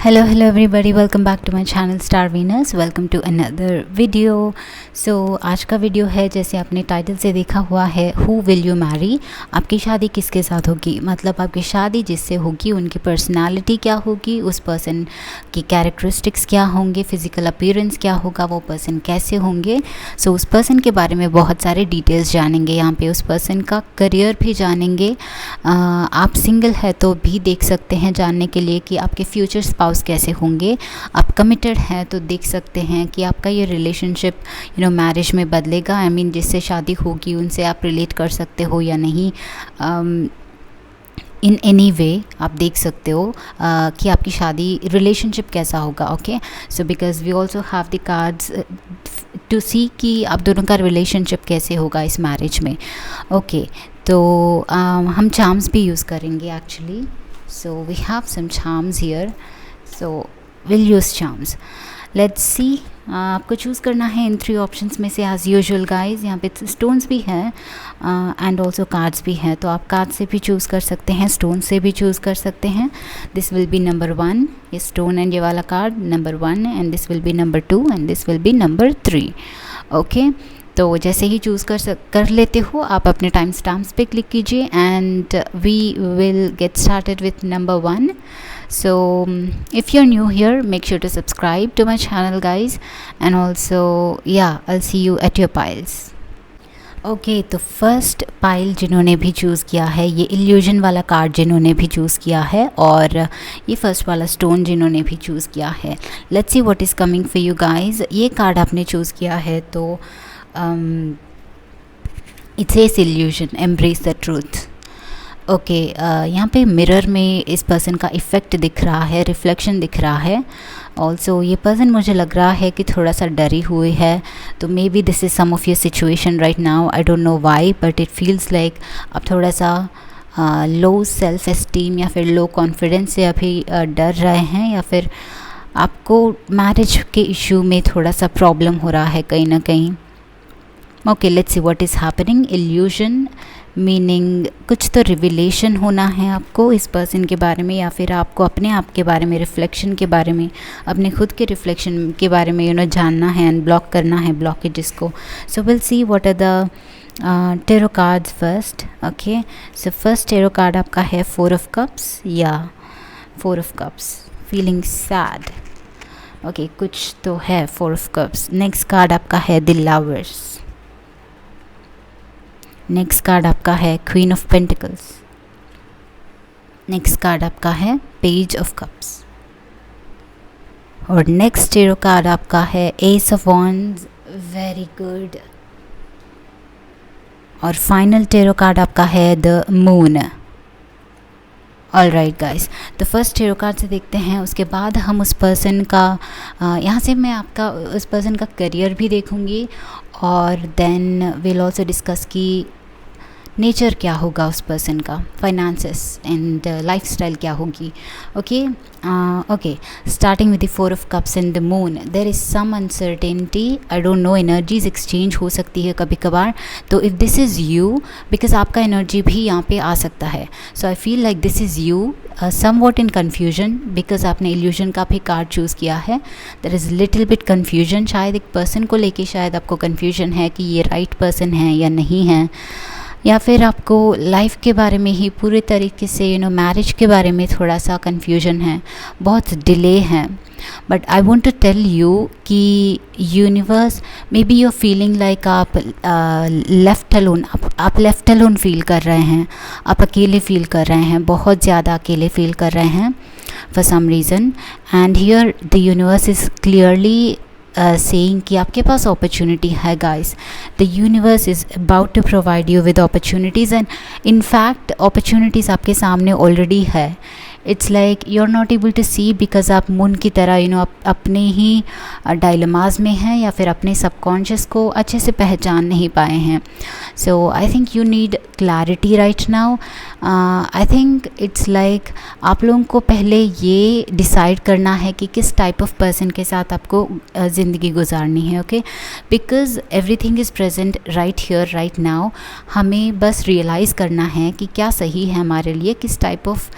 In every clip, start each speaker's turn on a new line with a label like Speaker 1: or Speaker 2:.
Speaker 1: Hello everybody, welcome back to my channel Star Venus. Welcome to another video. So आज का video है, जैसे आपने टाइटल से देखा हुआ है, Who will you marry? आपकी शादी किसके साथ होगी, मतलब आपकी शादी जिससे होगी उनकी पर्सनालिटी क्या होगी, उस पर्सन की कैरेक्टरिस्टिक्स क्या होंगे, फिज़िकल अपीयरेंस क्या होगा, वो पर्सन कैसे होंगे. सो उस पर्सन के बारे में बहुत सारे डिटेल्स जानेंगे यहाँ पे, उस पर्सन का करियर भी जानेंगे. आप सिंगल है तो भी देख सकते हैं जानने के लिए कि आपके फ्यूचर स्पाउस कैसे होंगे. आप कमिटेड हैं तो देख सकते हैं कि आपका ये रिलेशनशिप मैरिज में बदलेगा. आई मीन जिससे शादी होगी उनसे आप रिलेट कर सकते हो या नहीं. इन एनी वे आप देख सकते हो कि आपकी शादी रिलेशनशिप कैसा होगा. Okay, so because we also have the cards to see कि आप दोनों का रिलेशनशिप कैसे होगा इस मैरिज में. ओके, तो हम चार्म्स भी यूज़ करेंगे actually. So we have some charms here, so will use charms. Let's see. आपको चूज़ करना है इन 3 ऑप्शंस में से एज़ यूजुअल गाइस. यहाँ पे स्टोन्स भी हैं एंड ऑल्सो कार्ड्स भी हैं, तो आप कार्ड से भी चूज़ कर सकते हैं, स्टोन से भी चूज़ कर सकते हैं. दिस विल बी नंबर 1, ये स्टोन एंड ये वाला card number 1, and this will be number 2 and this will be number 3. Okay, तो जैसे ही चूज़ कर लेते हो आप अपने टाइम स्टैम्प्स पे क्लिक कीजिए and we will get started with number 1. So if you're new here, make sure to subscribe to my channel guys, and also I'll see you at your piles. Okay, तो first pile जिन्होंने भी choose किया है, ये illusion वाला card जिन्होंने भी choose किया है, और ये फर्स्ट वाला स्टोन जिन्होंने भी चूज़ किया है. Let's see what is coming for you guys. ये कार्ड आपने चूज़ किया है तो it's a illusion, embrace the truth. Okay, यहाँ पे मिरर में इस पर्सन का इफ़ेक्ट दिख रहा है, रिफ्लेक्शन दिख रहा है. ऑल्सो ये पर्सन मुझे लग रहा है कि थोड़ा सा डरी हुई है, तो may be this is some of your situation right now. I don't know why, but it feels like आप थोड़ा सा लो सेल्फ एस्टीम या फिर लो कॉन्फिडेंस से अभी डर रहे हैं, या फिर आपको मैरिज के इशू में थोड़ा सा प्रॉब्लम हो रहा है कहीं ना कहीं. Okay, let's see what is happening. Illusion meaning कुछ तो रिविलेशन होना है आपको इस पर्सन के बारे में, या फिर आपको अपने आप के बारे में, रिफ्लेक्शन के बारे में, अपने खुद के रिफ्लेक्शन के बारे में जानना है एंड ब्लॉक करना है ब्लॉकेजेस को. So will see what are the tarot cards first. Okay, so first tarot card आपका है 4 of cups. 4 of cups, feeling sad. Okay, कुछ तो है 4 ऑफ कप्स. नेक्स्ट कार्ड आपका है द लवर्स. नेक्स्ट कार्ड आपका है queen of pentacles. Next card आपका है पेज ऑफ कप्स. और नेक्स्ट टेरो कार्ड आपका है S of wands. Very good. और फाइनल टेरो कार्ड आपका है the moon. All right guys, तो फर्स्ट टेरो कार्ड से देखते हैं, उसके बाद हम उस पर्सन का यहाँ से मैं आपका उस पर्सन का करियर भी देखूँगी, और देन विल ऑल्सो डिस्कस की नेचर क्या होगा उस पर्सन का, फाइनेंसेस एंड लाइफस्टाइल क्या होगी. Okay, starting with the 4 of cups and the moon. There is some uncertainty. I don't know, energies exchange हो सकती है कभी कभार. तो if this is you, because आपका एनर्जी भी यहाँ पे आ सकता है. So I feel like this is you somewhat in confusion, because आपने इल्यूजन का भी कार्ड चूज़ किया है. There is little bit confusion. शायद एक पर्सन को लेके शायद आपको कन्फ्यूजन है कि ये राइट पर्सन है या नहीं है, या फिर आपको लाइफ के बारे में ही पूरे तरीके से मैरिज के बारे में थोड़ा सा कन्फ्यूजन है, बहुत डिले है. But I want to tell you कि universe, may B you feeling like आप लेफ्ट अलोन, आप लेफ्ट अलोन फील कर रहे हैं, आप अकेले फील कर रहे हैं, बहुत ज़्यादा अकेले फील कर रहे हैं for some reason. And here the universe is clearly saying कि आपके पास अपॉर्चुनिटी है guys. The universe is about to provide you with opportunities, and in fact opportunities आपके सामने ऑलरेडी है. It's like you are not able to see, because आप moon की तरह अपने ही डायलेमाज में हैं, या फिर अपने सबकॉन्शियस को अच्छे से पहचान नहीं पाए हैं. So I think you need clarity right now. I think it's like आप लोगों को पहले ये डिसाइड करना है कि किस टाइप ऑफ पर्सन के साथ आपको ज़िंदगी गुजारनी है. Okay, because everything is present right here right now. हमें बस रियलाइज़ करना है कि क्या सही है हमारे लिए, किस टाइप ऑफ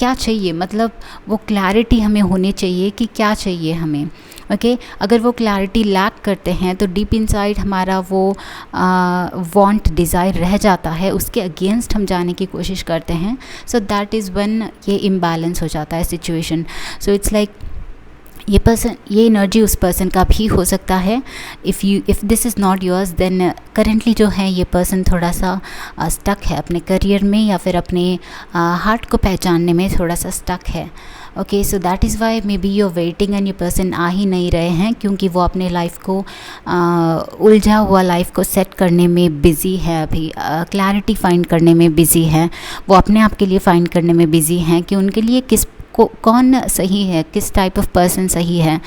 Speaker 1: क्या चाहिए, मतलब वो क्लैरिटी हमें होनी चाहिए कि क्या चाहिए हमें। ओके अगर वो क्लैरिटी लैक करते हैं तो डीप इनसाइड हमारा वो वांट डिज़ायर रह जाता है, उसके अगेंस्ट हम जाने की कोशिश करते हैं। सो दैट इज़ व्हेन ये इम्बैलेंस हो जाता है सिचुएशन। सो इट्स लाइक ये एनर्जी उस पर्सन का भी हो सकता है। If this is not yours then currently जो है ये पर्सन थोड़ा सा स्टक है अपने करियर में, या फिर अपने हार्ट को पहचानने में थोड़ा सा स्टक है। Okay so that is why may be you are waiting and ये पर्सन आ ही नहीं रहे हैं, क्योंकि वो अपने लाइफ को उलझा हुआ लाइफ को सेट करने में बिज़ी है, अभी क्लैरिटी फाइंड करने में बिज़ी है, वो अपने आप के लिए फाइंड करने में बिज़ी हैं कि उनके लिए कौन सही है, किस टाइप ऑफ पर्सन सही है।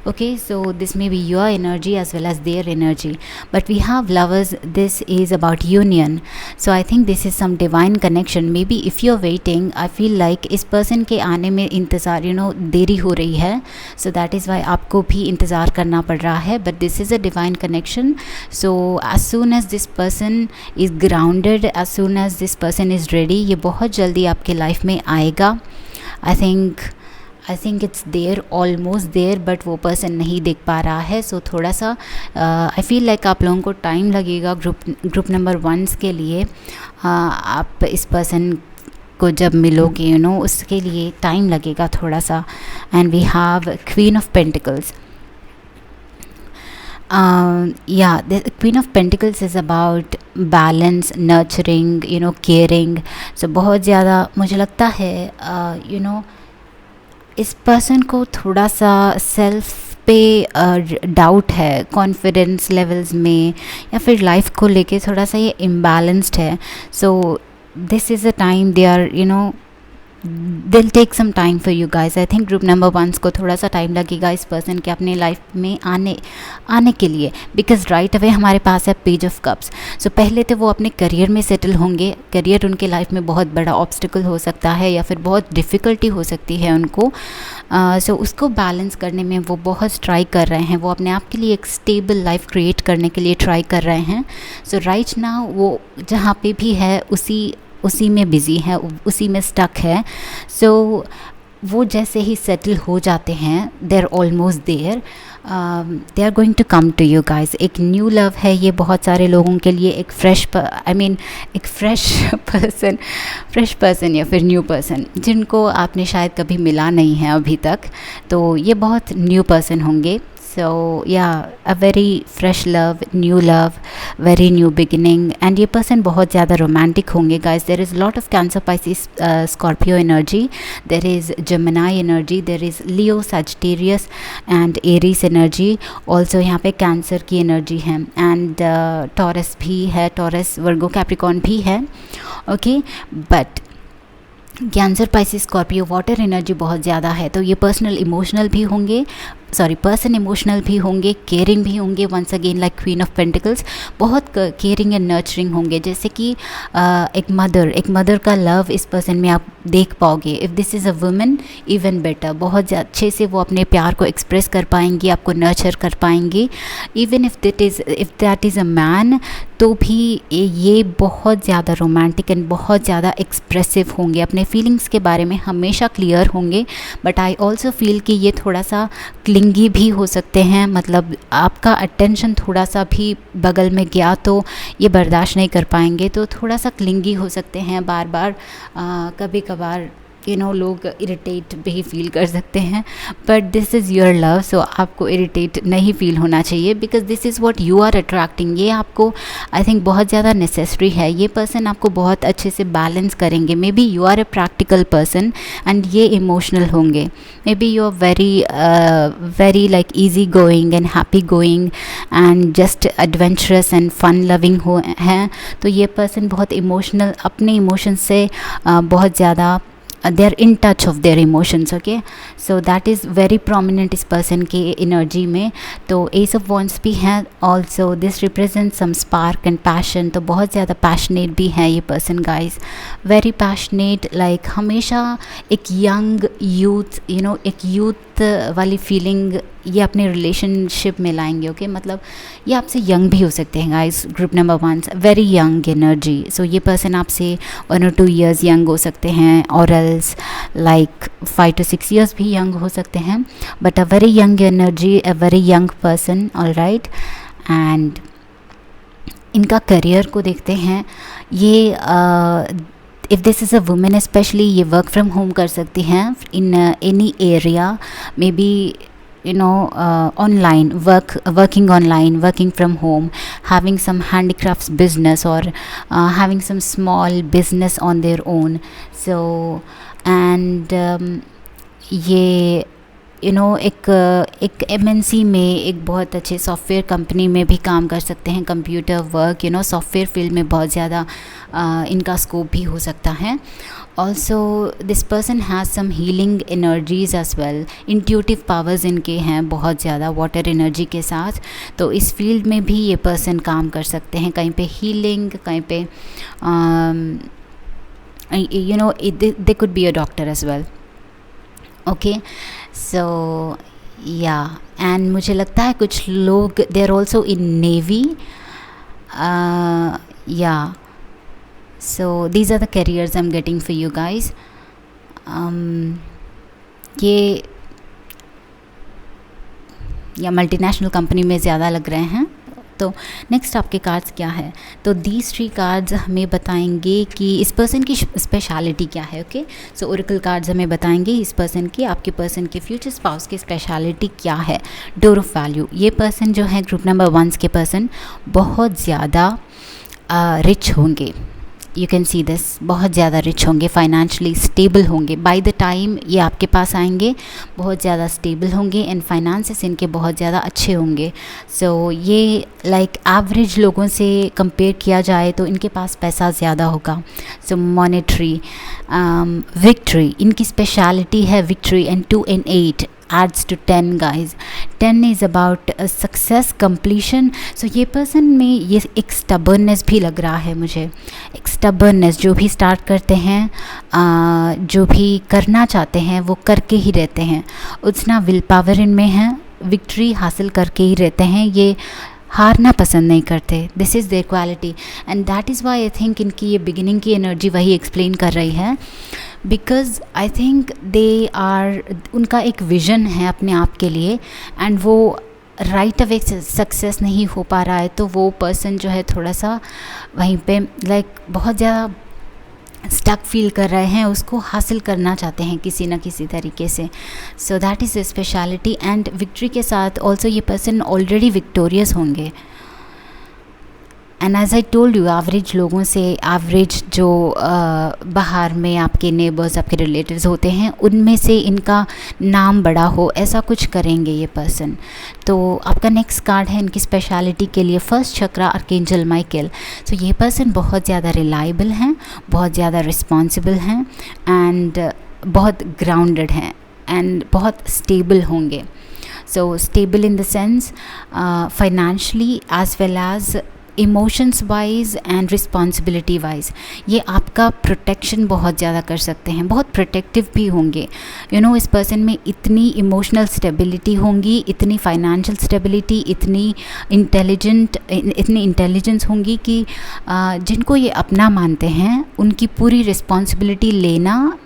Speaker 1: Okay, so this may be your energy as well as their energy, but we have lovers, this is about union. So I think this is some divine connection. Maybe if you're waiting, I feel like इस person के आने में इंतज़ार देरी हो रही है, so that is why आपको भी इंतज़ार करना पड़ रहा है, but this is a divine connection. So as soon as this person is grounded, as soon as this person is ready, ये बहुत जल्दी आपके लाइफ में आएगा। I think it's there, almost there, but वो पर्सन नहीं देख पा रहा है। सो थोड़ा सा आई फील लाइक आप लोगों को टाइम लगेगा ग्रुप नंबर 1 के लिए। आप इस पर्सन को जब मिलोगे उसके लिए टाइम लगेगा थोड़ा सा। And we have queen of pentacles. The Queen of Pentacles is about balance, nurturing, caring. So बहुत ज़्यादा मुझे लगता है इस पर्सन को थोड़ा सा सेल्फ पे डाउट है, कॉन्फिडेंस लेवल्स में, या फिर लाइफ को लेके थोड़ा सा ये इम्बैलेंस्ड है। So this is a time they are deal take some time for you guys. I think group number 1 को थोड़ा सा टाइम लगेगा इस पर्सन के अपने लाइफ में आने के लिए, बिकॉज राइट अवे हमारे पास है पेज ऑफ कप्स। सो पहले तो वो अपने करियर में सेटल होंगे। करियर उनके लाइफ में बहुत बड़ा ऑब्स्टिकल हो सकता है, या फिर बहुत डिफ़िकल्टी हो सकती है उनको। सो उसको बैलेंस करने में वो बहुत ट्राई कर रहे हैं, वो अपने आप के लिए एक स्टेबल लाइफ क्रिएट करने के लिए ट्राई कर रहे हैं। सो राइट नाउ वो जहाँ पे भी है उसी में बिज़ी है, उसी में स्टक है। सो वो जैसे ही सेटल हो जाते हैं, there almost there, they are going to come to you guys. एक न्यू लव है ये बहुत सारे लोगों के लिए, एक फ्रेश पर्सन या फिर न्यू पर्सन जिनको आपने शायद कभी मिला नहीं है अभी तक, तो ये बहुत न्यू पर्सन होंगे। So yeah, a very fresh love, new love, very new beginning, and ये person बहुत ज़्यादा romantic होंगे guys. There is lot of Cancer, Pisces, Scorpio energy. There is Gemini energy. There is Leo, Sagittarius, and Aries energy. Also यहाँ पे Cancer की energy है, and Taurus भी है, Taurus, Virgo, Capricorn भी है. Okay, but cancer, Pisces, Scorpio water energy बहुत ज़्यादा है, तो ये पर्सन इमोशनल भी होंगे, केयरिंग भी होंगे। Once again like queen of pentacles, बहुत केयरिंग एंड नर्चरिंग होंगे। जैसे कि एक मदर का लव इस पर्सन में आप देख पाओगे। If this is a women even better, बहुत अच्छे से वो अपने प्यार को एक्सप्रेस कर पाएंगी, आपको नर्चर कर पाएंगी। Even if that is a man, तो भी ये बहुत ज़्यादा रोमांटिक एंड बहुत ज़्यादा एक्सप्रेसिव होंगे, अपने फीलिंग्स के बारे में हमेशा क्लियर होंगे। बट आई ऑल्सो फील कि ये थोड़ा सा क्लिंगी भी हो सकते हैं, मतलब आपका अटेंशन थोड़ा सा भी बगल में गया तो ये बर्दाश्त नहीं कर पाएंगे, तो थोड़ा सा क्लिंगी हो सकते हैं। बार बार कभी कभार लोग इरिटेट भी फील कर सकते हैं, but this is your love, so आपको इरिटेट नहीं फील होना चाहिए, because this is what you are attracting. ये आपको आई थिंक बहुत ज़्यादा नेसेसरी है। ये पर्सन आपको बहुत अच्छे से बैलेंस करेंगे। May be you are a practical person and ये इमोशनल होंगे। May be you are very like easy going and happy going and just adventurous and fun loving हैं, तो ये पर्सन बहुत इमोशनल, अपने इमोशंस से बहुत ज़्यादा they are in touch of their emotions. Okay, so that is very prominent इस person के energy में। तो Ace of Wands भी है also, this represents some spark and passion, तो बहुत ज़्यादा passionate भी है ये person guys, very passionate, like हमेशा एक young youth एक youth वाली फीलिंग ये अपने रिलेशनशिप में लाएंगे। ओके मतलब ये आपसे यंग भी हो सकते हैं guys. Group number 1 very young energy. So ये पर्सन आपसे 1 or 2 years यंग हो सकते हैं, और एल्स लाइक 5 to 6 years भी यंग हो सकते हैं, but a very young energy, a very young person. All right, and इनका करियर को देखते हैं। ये if this is a women specially, ये वर्क फ्रॉम होम कर सकती हैं in any area, may be you know online working online, working from home, having some handicrafts business, or having some small business on their own. So and ये एक MNC में, एक बहुत अच्छे software company में भी काम कर सकते हैं। कंप्यूटर वर्क, सॉफ्टवेयर फील्ड में बहुत ज़्यादा इनका स्कोप भी हो सकता है। Also this person has some healing energies as well. Intuitive powers इनके हैं बहुत ज़्यादा वाटर एनर्जी के साथ, तो इस फील्ड में भी ये पर्सन काम कर सकते हैं। कहीं पे हीलिंग, कहीं पे they could be a doctor as well. Okay so yeah, and मुझे लगता है कुछ लोग they are also in navy. Yeah, so these are the careers I'm getting for you guys. ये या मल्टीनेशनल कंपनी में ज़्यादा लग रहे हैं। तो नेक्स्ट आपके कार्ड्स क्या है? तो दीज 3 कार्ड्स हमें बताएंगे कि इस पर्सन की स्पेशलिटी क्या है। ओके सो ओरेकल कार्ड्स हमें बताएंगे इस पर्सन की, आपके पर्सन के फ्यूचर स्पाउस की स्पेशलिटी क्या है। डोर ऑफ वैल्यू, ये पर्सन जो है ग्रुप नंबर 1 के पर्सन बहुत ज़्यादा रिच होंगे। यू कैन सी दिस, बहुत ज़्यादा रिच होंगे, फाइनेंशियली स्टेबल होंगे। बाय द टाइम ये आपके पास आएंगे बहुत ज़्यादा स्टेबल होंगे, एंड फाइनेंसेस इनके बहुत ज़्यादा अच्छे होंगे। सो ये लाइक एवरेज लोगों से कंपेयर किया जाए तो इनके पास पैसा ज़्यादा होगा। सो मॉनेटरी विक्ट्री, इनकी स्पेशलिटी है victory, and 2 and 8 adds to 10 guys. 10 is about success, completion. So ये पर्सन में ये एक stubbornness भी लग रहा है मुझे, एक stubbornness, जो भी स्टार्ट करते हैं, जो भी करना चाहते हैं वो करके ही रहते हैं। उतना विल पावर इनमें है, विक्ट्री हासिल करके ही रहते हैं, ये हारना पसंद नहीं करते। This is there quality, and that is Y I think इनकी ये बिगिनिंग की एनर्जी वही एक्सप्लेन कर रही है, because I think they are, उनका एक विज़न है अपने आप के लिए, एंड वो राइट अवे सक्सेस नहीं हो पा रहा है, तो वो पर्सन जो है थोड़ा सा वहीं पे लाइक बहुत ज़्यादा स्टक फील कर रहे हैं, उसको हासिल करना चाहते हैं किसी न किसी तरीके से। So that is a speciality, and victory के साथ ऑल्सो ये पर्सन ऑलरेडी विक्टोरियस होंगे। And as I told you, average लोगों से, एवरेज जो बाहर में आपके नेबर्स, आपके रिलेटिव्स होते हैं, उनमें से इनका नाम बड़ा हो, ऐसा कुछ करेंगे ये पर्सन। तो आपका नेक्स्ट कार्ड है इनकी स्पेशलिटी के लिए, फर्स्ट चक्रा आर्कएंजल माइकल। सो ये पर्सन बहुत ज़्यादा रिलायबल हैं, बहुत ज़्यादा रिस्पॉन्सिबल हैं, एंड बहुत ग्राउंडेड हैं, एंड बहुत स्टेबल होंगे। So stable in the sense financially as well as emotions wise and responsibility wise. ये आपका प्रोटेक्शन बहुत ज़्यादा कर सकते हैं, बहुत प्रोटेक्टिव भी होंगे। इस पर्सन में इतनी इमोशनल स्टेबिलिटी होंगी, इतनी फाइनेंशियल स्टेबिलिटी, इतनी इंटेलिजेंस होंगी कि जिनको ये अपना मानते हैं उनकी पूरी रिस्पॉन्सिबिलिटी लेना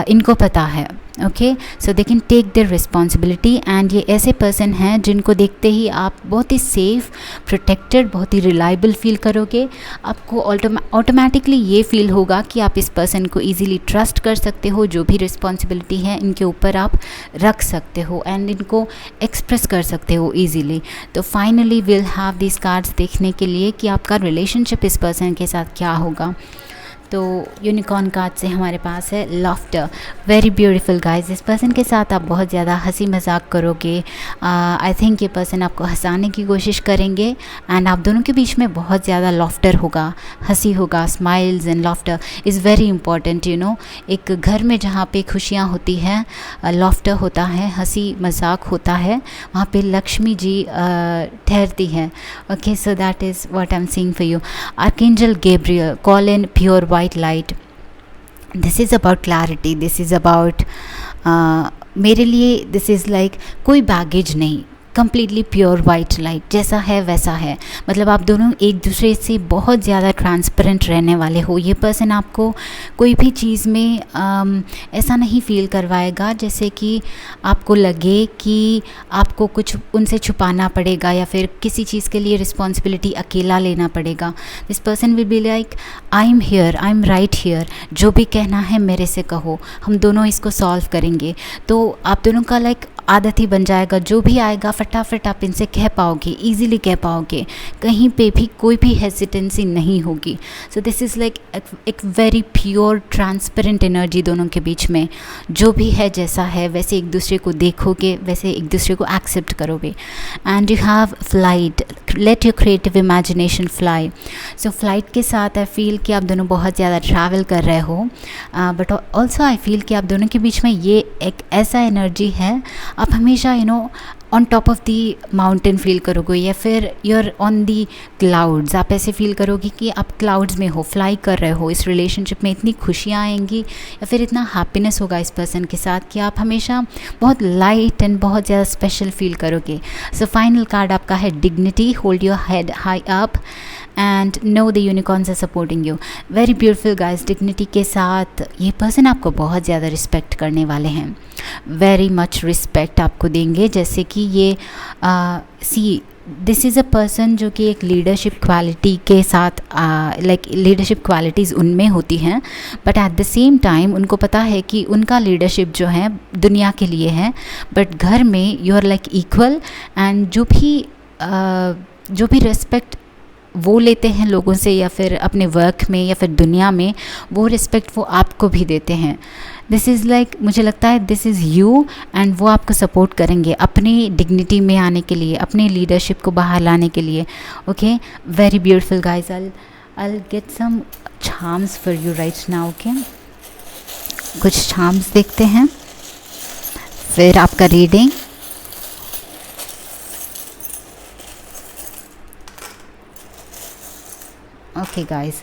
Speaker 1: इनको पता है। Okay so they can take their responsibility, and ये ऐसे पर्सन हैं जिनको देखते ही आप बहुत ही सेफ, प्रोटेक्टेड, बहुत ही रिलायबल फील करोगे। आपको ऑटोमेटिकली ये फील होगा कि आप इस पर्सन को ईजीली ट्रस्ट कर सकते हो, जो भी रिस्पॉन्सिबिलिटी है इनके ऊपर आप रख सकते हो, एंड इनको एक्सप्रेस कर सकते हो ईजीली। तो finally will have this cards देखने के लिए कि आपका रिलेशनशिप इस पर्सन के साथ क्या होगा। तो यूनिकॉर्न कार्ड से हमारे पास है लाफ्टर, वेरी ब्यूटीफुल गाइज। इस पर्सन के साथ आप बहुत ज़्यादा हंसी मजाक करोगे। आई थिंक ये पर्सन आपको हंसाने की कोशिश करेंगे, एंड आप दोनों के बीच में बहुत ज़्यादा लाफ्टर होगा, हंसी होगा। Smiles and laughter is very important. एक घर में जहाँ पे खुशियाँ होती हैं, लाफ्टर होता है, हंसी मजाक होता है, वहाँ पे लक्ष्मी जी ठहरती हैं। Okay so that is what I am seeing for you. Archangel Gabriel, call in pure white light. This is about clarity, this is about मेरे लिए दिस इज़ लाइक कोई बैगेज नहीं, कम्प्लीटली प्योर वाइट लाइट, जैसा है वैसा है। मतलब आप दोनों एक दूसरे से बहुत ज़्यादा ट्रांसपेरेंट रहने वाले हो। ये पर्सन आपको कोई भी चीज़ में ऐसा नहीं फील करवाएगा जैसे कि आपको लगे कि आपको कुछ उनसे छुपाना पड़ेगा या फिर किसी चीज़ के लिए रिस्पॉन्सिबिलिटी अकेला लेना पड़ेगा। This person will be like I am here, I am right here, जो भी कहना है मेरे से कहो, हम दोनों इसको सॉल्व करेंगे। तो आप दोनों का लाइक आदत ही बन जाएगा, जो भी आएगा फटाफट आप इनसे कह पाओगे, इजीली कह पाओगे, कहीं पे भी कोई भी हेजिटेंसी नहीं होगी। सो दिस इज़ लाइक एक वेरी प्योर ट्रांसपेरेंट एनर्जी दोनों के बीच में। जो भी है जैसा है वैसे एक दूसरे को देखोगे, वैसे एक दूसरे को एक्सेप्ट करोगे। And you have flight, let your creative imagination fly. So flight के साथ आई फील कि आप दोनों बहुत ज़्यादा ट्रैवल कर रहे हो, बट ऑल्सो आई फील कि आप दोनों के बीच में ये एक ऐसा एनर्जी है, आप हमेशा on top of the mountain feel करोगे या फिर यूर ऑन दी क्लाउड्स। आप ऐसे फील करोगे कि आप क्लाउड्स में हो, फ्लाई कर रहे हो। इस रिलेशनशिप में इतनी खुशियाँ आएंगी या फिर इतना हैप्पीनेस होगा इस पर्सन के साथ कि आप हमेशा बहुत लाइट एंड बहुत ज़्यादा स्पेशल फील करोगे। सो फाइनल कार्ड आपका है dignity, hold your head high up and know the unicorns are supporting you. Very beautiful guys. Dignity के साथ ये पर्सन आपको बहुत ज़्यादा रिस्पेक्ट करने वाले हैं, वेरी मच रिस्पेक्ट आपको देंगे। जैसे कि ये दिस इज़ अ पर्सन जो कि एक लीडरशिप क्वालिटी के साथ लाइक लीडरशिप क्वालिटीज़ उनमें होती हैं, but at the same time उनको पता है कि उनका लीडरशिप जो है दुनिया के लिए है, बट घर में you are like equal. And जो भी रिस्पेक्ट वो लेते हैं लोगों से या फिर अपने वर्क में या फिर दुनिया में, वो रिस्पेक्ट वो आपको भी देते हैं। दिस इज़ लाइक मुझे लगता है दिस इज़ यू, एंड वो आपको सपोर्ट करेंगे अपनी डिग्निटी में आने के लिए, अपने लीडरशिप को बाहर लाने के लिए। Okay, very beautiful guys. I'll get some charms for you right now. Okay, कुछ charms देखते हैं, फिर आपका reading. Okay guys,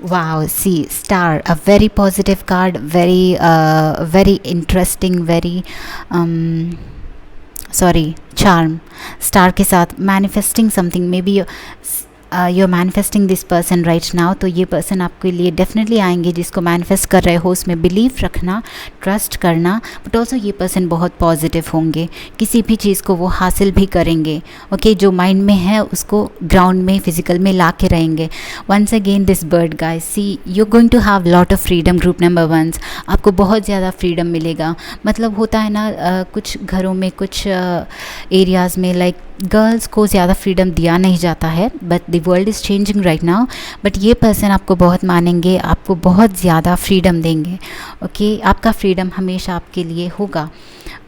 Speaker 1: wow, see, star, a very positive card, very interesting, very charm। star के साथ manifesting something, maybe you're manifesting this person right now। तो ये person आपके लिए डेफिनेटली आएंगे, जिसको मैनिफेस्ट कर रहे हो उसमें बिलीव रखना, ट्रस्ट करना। बट ऑल्सो ये पर्सन बहुत पॉजिटिव होंगे, किसी भी चीज़ को वो हासिल भी करेंगे। ओके, जो माइंड में है उसको ग्राउंड में फिजिकल में ला के रहेंगे। Once again this bird guys, see you going to have lot of freedom. Group number 1, आपको बहुत ज़्यादा फ्रीडम मिलेगा। मतलब होता है ना कुछ घरों में, कुछ एरियाज़ में लाइक गर्ल्स को ज़्यादा फ्रीडम दिया नहीं जाता है, but the world is changing right now. But ये पर्सन आपको बहुत मानेंगे, आपको बहुत ज़्यादा फ्रीडम देंगे। ओके, आपका फ्रीडम हमेशा आपके लिए होगा।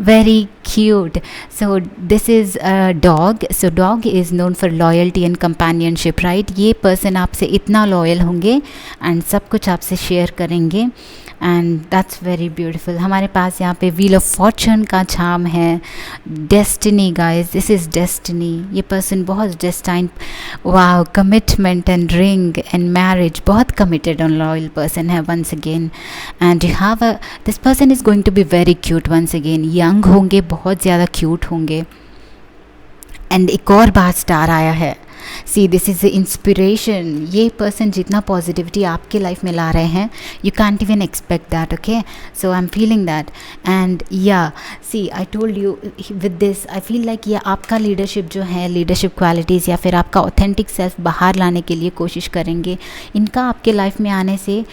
Speaker 1: Very cute. So this is dog. So dog is known for loyalty and companionship, right. ये पर्सन आपसे इतना लॉयल होंगे एंड सब कुछ आपसे शेयर करेंगे, एंड दैट्स वेरी ब्यूटीफुल। हमारे पास यहाँ पे व्हील ऑफ फॉर्चून का छाम है, destiny guys, this is destiny. ये पर्सन बहुत destined, wow, commitment and ring and marriage, बहुत कमिटेड और लॉयल पर्सन है once again. And you have this person is going to be very cute once again. Young होंगे, बहुत ज़्यादा cute होंगे। And एक और बार स्टार आया है, see this is the inspiration. ये पर्सन जितना पॉजिटिविटी आपके लाइफ में ला रहे हैं, you can't even expect that. Okay, so I am feeling that. And या see I told you with this I feel like ये आपका लीडरशिप जो है, लीडरशिप क्वालिटीज़ या फिर आपका ऑथेंटिक सेल्फ बाहर लाने के लिए कोशिश करेंगे। इनका आपके लाइफ में आने से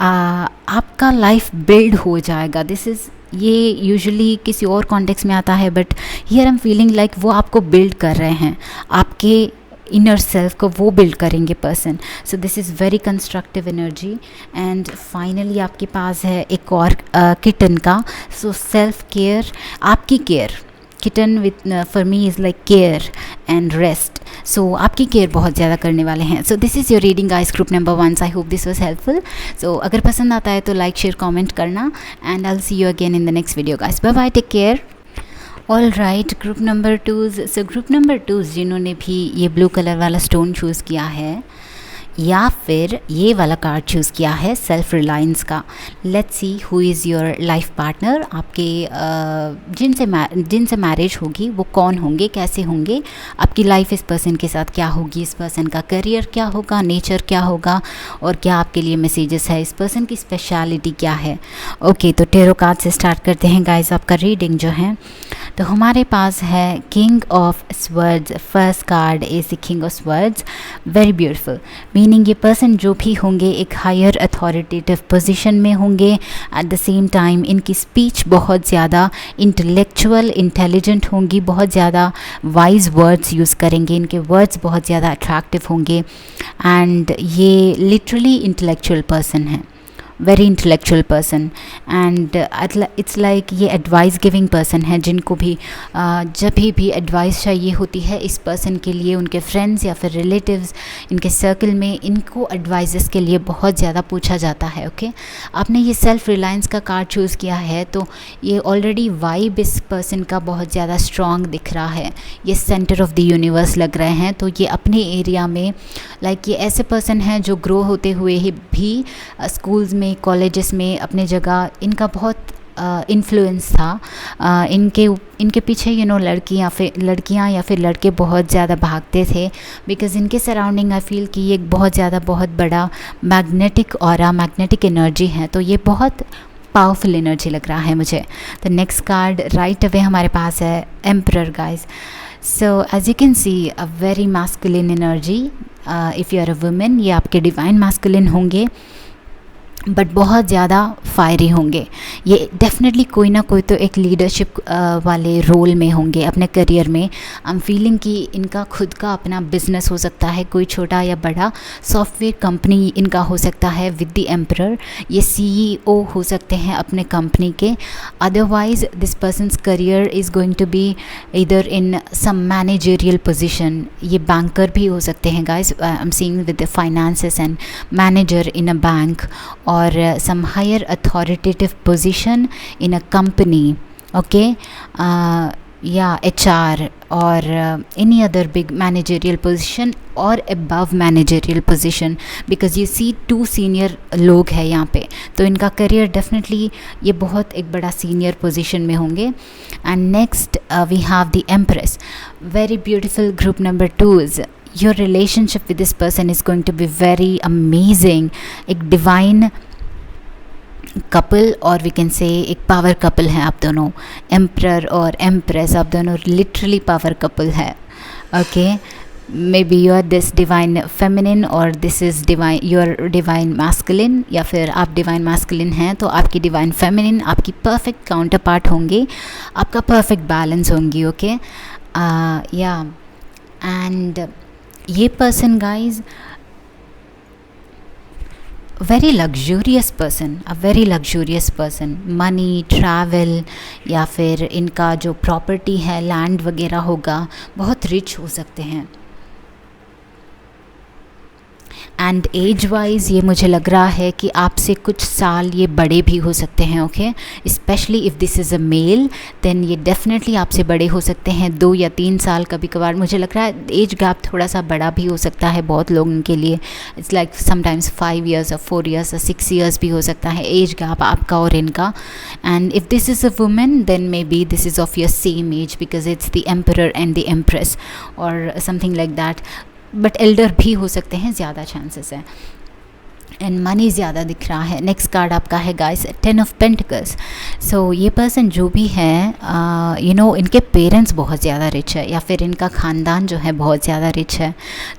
Speaker 1: आपका लाइफ बिल्ड हो जाएगा। दिस इज़, ये यूजुअली किसी और कॉन्टेक्स्ट में आता है, but here I am feeling like वो आपको बिल्ड कर रहे हैं, आपके इनर सेल्फ को वो बिल्ड करेंगे person. So this is very constructive energy. And finally आपके पास है एक और किटन का। सो सेल्फ केयर, आपकी care, kitten with for me is like care and rest. So आपकी केयर बहुत ज़्यादा करने वाले हैं। So this is your reading guys, group number 1। I hope this was helpful. So अगर पसंद आता है तो लाइक, शेयर, कॉमेंट करना, and I will see you again in the next video guys. Bye bye, take care. All right, group number 2। So group number 2 जिन्होंने भी ये blue colour वाला स्टोन चूज़ किया है, या फिर ये वाला कार्ड चूज़ किया है सेल्फ रिलायंस का। Let's see who is your life partner. आपके जिनसे मैरिज होगी वो कौन होंगे, कैसे होंगे, आपकी लाइफ इस पर्सन के साथ क्या होगी, इस पर्सन का करियर क्या होगा, नेचर क्या होगा, और क्या आपके लिए मैसेजेस है, इस पर्सन की स्पेशलिटी क्या है। ओके, तो टेरो कार्ड से स्टार्ट करते हैं गाइस आपका रीडिंग जो है। तो हमारे पास है king of swords. First card is the king of swords, very beautiful. Meaning ये पर्सन जो भी होंगे एक हायर अथॉरिटेटिव पोजीशन में होंगे। एट द सेम टाइम इनकी स्पीच बहुत ज़्यादा इंटेलेक्चुअल, इंटेलिजेंट होंगी, बहुत ज़्यादा वाइज वर्ड्स यूज़ करेंगे, इनके वर्ड्स बहुत ज़्यादा अट्रैक्टिव होंगे। एंड ये लिटरली इंटेलेक्चुअल पर्सन है, very intellectual person. And it's like ये एडवाइस गिविंग पर्सन है, जिनको भी जब भी एडवाइस चाहिए होती है इस पर्सन के लिए, उनके फ्रेंड्स या फिर रिलेटिव्स, इनके सर्कल में इनको एडवाइजेस के लिए बहुत ज़्यादा पूछा जाता है। ओके, आपने ये सेल्फ रिलायंस का कार्ड चूज़ किया है तो ये ऑलरेडी वाइब इस पर्सन का बहुत ज़्यादा स्ट्रॉन्ग दिख रहा है। ये सेंटर ऑफ द यूनिवर्स लग रहे हैं। तो ये अपने एरिया में लाइक ये ऐसे पर्सन हैं जो ग्रो होते हुए ही भी स्कूल्स में, कॉलेजेस में अपने जगह इनका बहुत इन्फ्लुएंस था। इनके पीछे लड़कियां या फिर लड़के बहुत ज़्यादा भागते थे, बिकॉज़ इनके सराउंडिंग आई फील कि ये बहुत बड़ा मैग्नेटिक ऑरा, मैग्नेटिक एनर्जी है। तो ये बहुत पावरफुल एनर्जी लग रहा है मुझे। तो नेक्स्ट कार्ड राइट अवे हमारे पास है emperor guys. So as you can see a very masculine energy. If you are a women, ये आपके डिवाइन मैस्कुलिन होंगे, बट बहुत ज़्यादा फायरी होंगे। ये डेफिनेटली कोई ना कोई तो एक लीडरशिप वाले रोल में होंगे अपने करियर में। आई एम फीलिंग कि इनका खुद का अपना बिजनेस हो सकता है, कोई छोटा या बड़ा सॉफ्टवेयर कंपनी इनका हो सकता है विद द एम्परर। ये CEO हो सकते हैं अपने कंपनी के। Otherwise this person's career is going to be इधर इन सम मैनेजरियल पोजिशन। ये बैंकर भी हो सकते हैं गाइज। I am seeing with the finances and manager in a bank, or some higher authoritative position in a company. Okay, yeah, HR or any other big managerial position or above managerial position, because you see 2 senior लोग हैं यहाँ पे। तो इनका career definitely ये बहुत एक बड़ा सीनियर पोजीशन में होंगे। And next we have the empress, very beautiful. Group number 2 is your relationship with this person is going to be very amazing. एक divine couple, और we can say एक power couple है आप दोनों। emperor और empress आप दोनों literally power couple है। okay, maybe you are this divine feminine और this is divine, your divine masculine, या फिर आप divine masculine हैं तो आपकी divine feminine आपकी perfect counterpart होंगी, आपका perfect balance होंगी। okay, yeah, and ये person guys very luxurious person, a very luxurious person. Money, travel या फिर इनका जो प्रॉपर्टी है, लैंड वगैरह होगा, बहुत रिच हो सकते हैं। एंड एज वाइज ये मुझे लग रहा है कि आपसे कुछ साल ये बड़े भी हो सकते हैं। Okay, specially if this is a male, then ये डेफिनेटली आपसे बड़े हो सकते हैं 2 या 3 साल। कभी कभार मुझे लग रहा है एज गैप थोड़ा सा बड़ा भी हो सकता है बहुत लोगों के लिए। इट्स लाइक समटाइम्स 5 years और 4 years और 6 years भी हो सकता है एज गैप आपका और इनका। And if this is a women, then may B this is of your same age, because it's the emperor and the empress और something like that. But elder भी हो सकते हैं, ज़्यादा चांसेस है। एंड मनी ज़्यादा दिख रहा है। नेक्स्ट कार्ड आपका है गाइस 10 of Pentacles। सो ये पर्सन जो भी है इनके पेरेंट्स बहुत ज़्यादा रिच है, या फिर इनका ख़ानदान जो है बहुत ज़्यादा रिच है।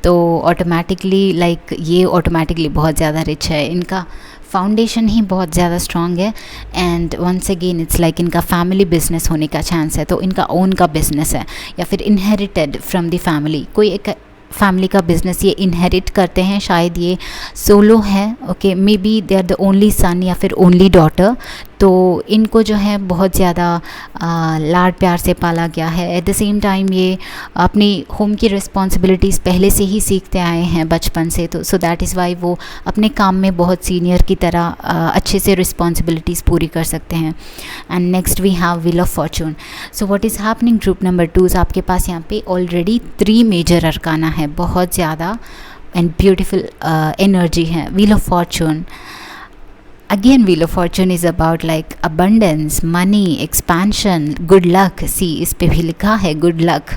Speaker 1: तो ऑटोमेटिकली ये ऑटोमेटिकली बहुत ज़्यादा रिच है। इनका फाउंडेशन ही बहुत ज़्यादा स्ट्रॉन्ग है। And once again it's like इनका फैमिली बिजनेस होने का चांस है। तो इनका ओन का बिजनेस है, या फिर इनहेरिटेड फ्रॉम द फैमिली, कोई एक फैमिली का बिजनेस ये इनहेरिट करते हैं। शायद ये सोलो है। Okay, maybe they are the only son या फिर ओनली डॉटर। तो इनको जो है बहुत ज़्यादा लाड प्यार से पाला गया है। एट द सेम टाइम ये अपनी होम की रिस्पॉन्सिबिलिटीज़ पहले से ही सीखते आए हैं बचपन से। तो सो दैट इज़ वाई वो अपने काम में बहुत सीनियर की तरह अच्छे से रिस्पॉन्सिबिलिटीज़ पूरी कर सकते हैं। And next we have wheel of fortune. So what is happening group number 2 आपके पास यहाँ पे ऑलरेडी 3 मेजर अरकाना है, बहुत ज़्यादा एंड ब्यूटीफुल एनर्जी है। Wheel of fortune, again wheel of fortune is about like abundance, money, expansion, good luck. See इस पे भी लिखा है गुड लक।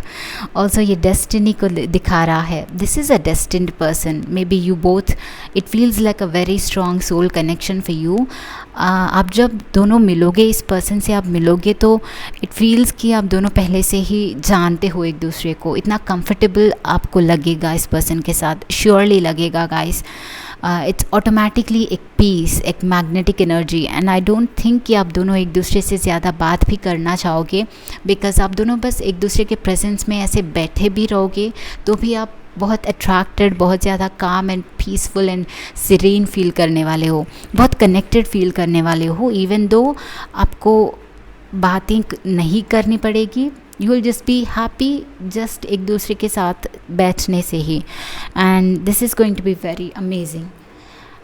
Speaker 1: ऑल्सो ये डेस्टिनी को दिखा रहा है। This is a destined person, may B you both, it feels like a very strong soul connection for you. आप जब दोनों मिलोगे, इस पर्सन से आप मिलोगे, तो इट फील्स कि आप दोनों पहले से ही जानते हो एक दूसरे को। इतना कंफर्टेबल आपको लगेगा इस पर्सन के साथ, श्योरली लगेगा गाइस। इट्स ऑटोमेटिकली एक पीस, एक magnetic energy, and I don't think कि आप दोनों एक दूसरे से ज़्यादा बात भी करना चाहोगे, बिकॉज आप दोनों बस एक दूसरे के प्रेजेंस में ऐसे बैठे भी रहोगे तो भी आप बहुत अट्रैक्टेड, बहुत ज़्यादा काम and peaceful and serine feel करने वाले हो, बहुत कनेक्टेड फील करने वाले हो। इवन दो आपको बातें नहीं करनी पड़ेगी, you will just be happy just एक दूसरे के साथ बैठने से ही, and this is going to be very amazing.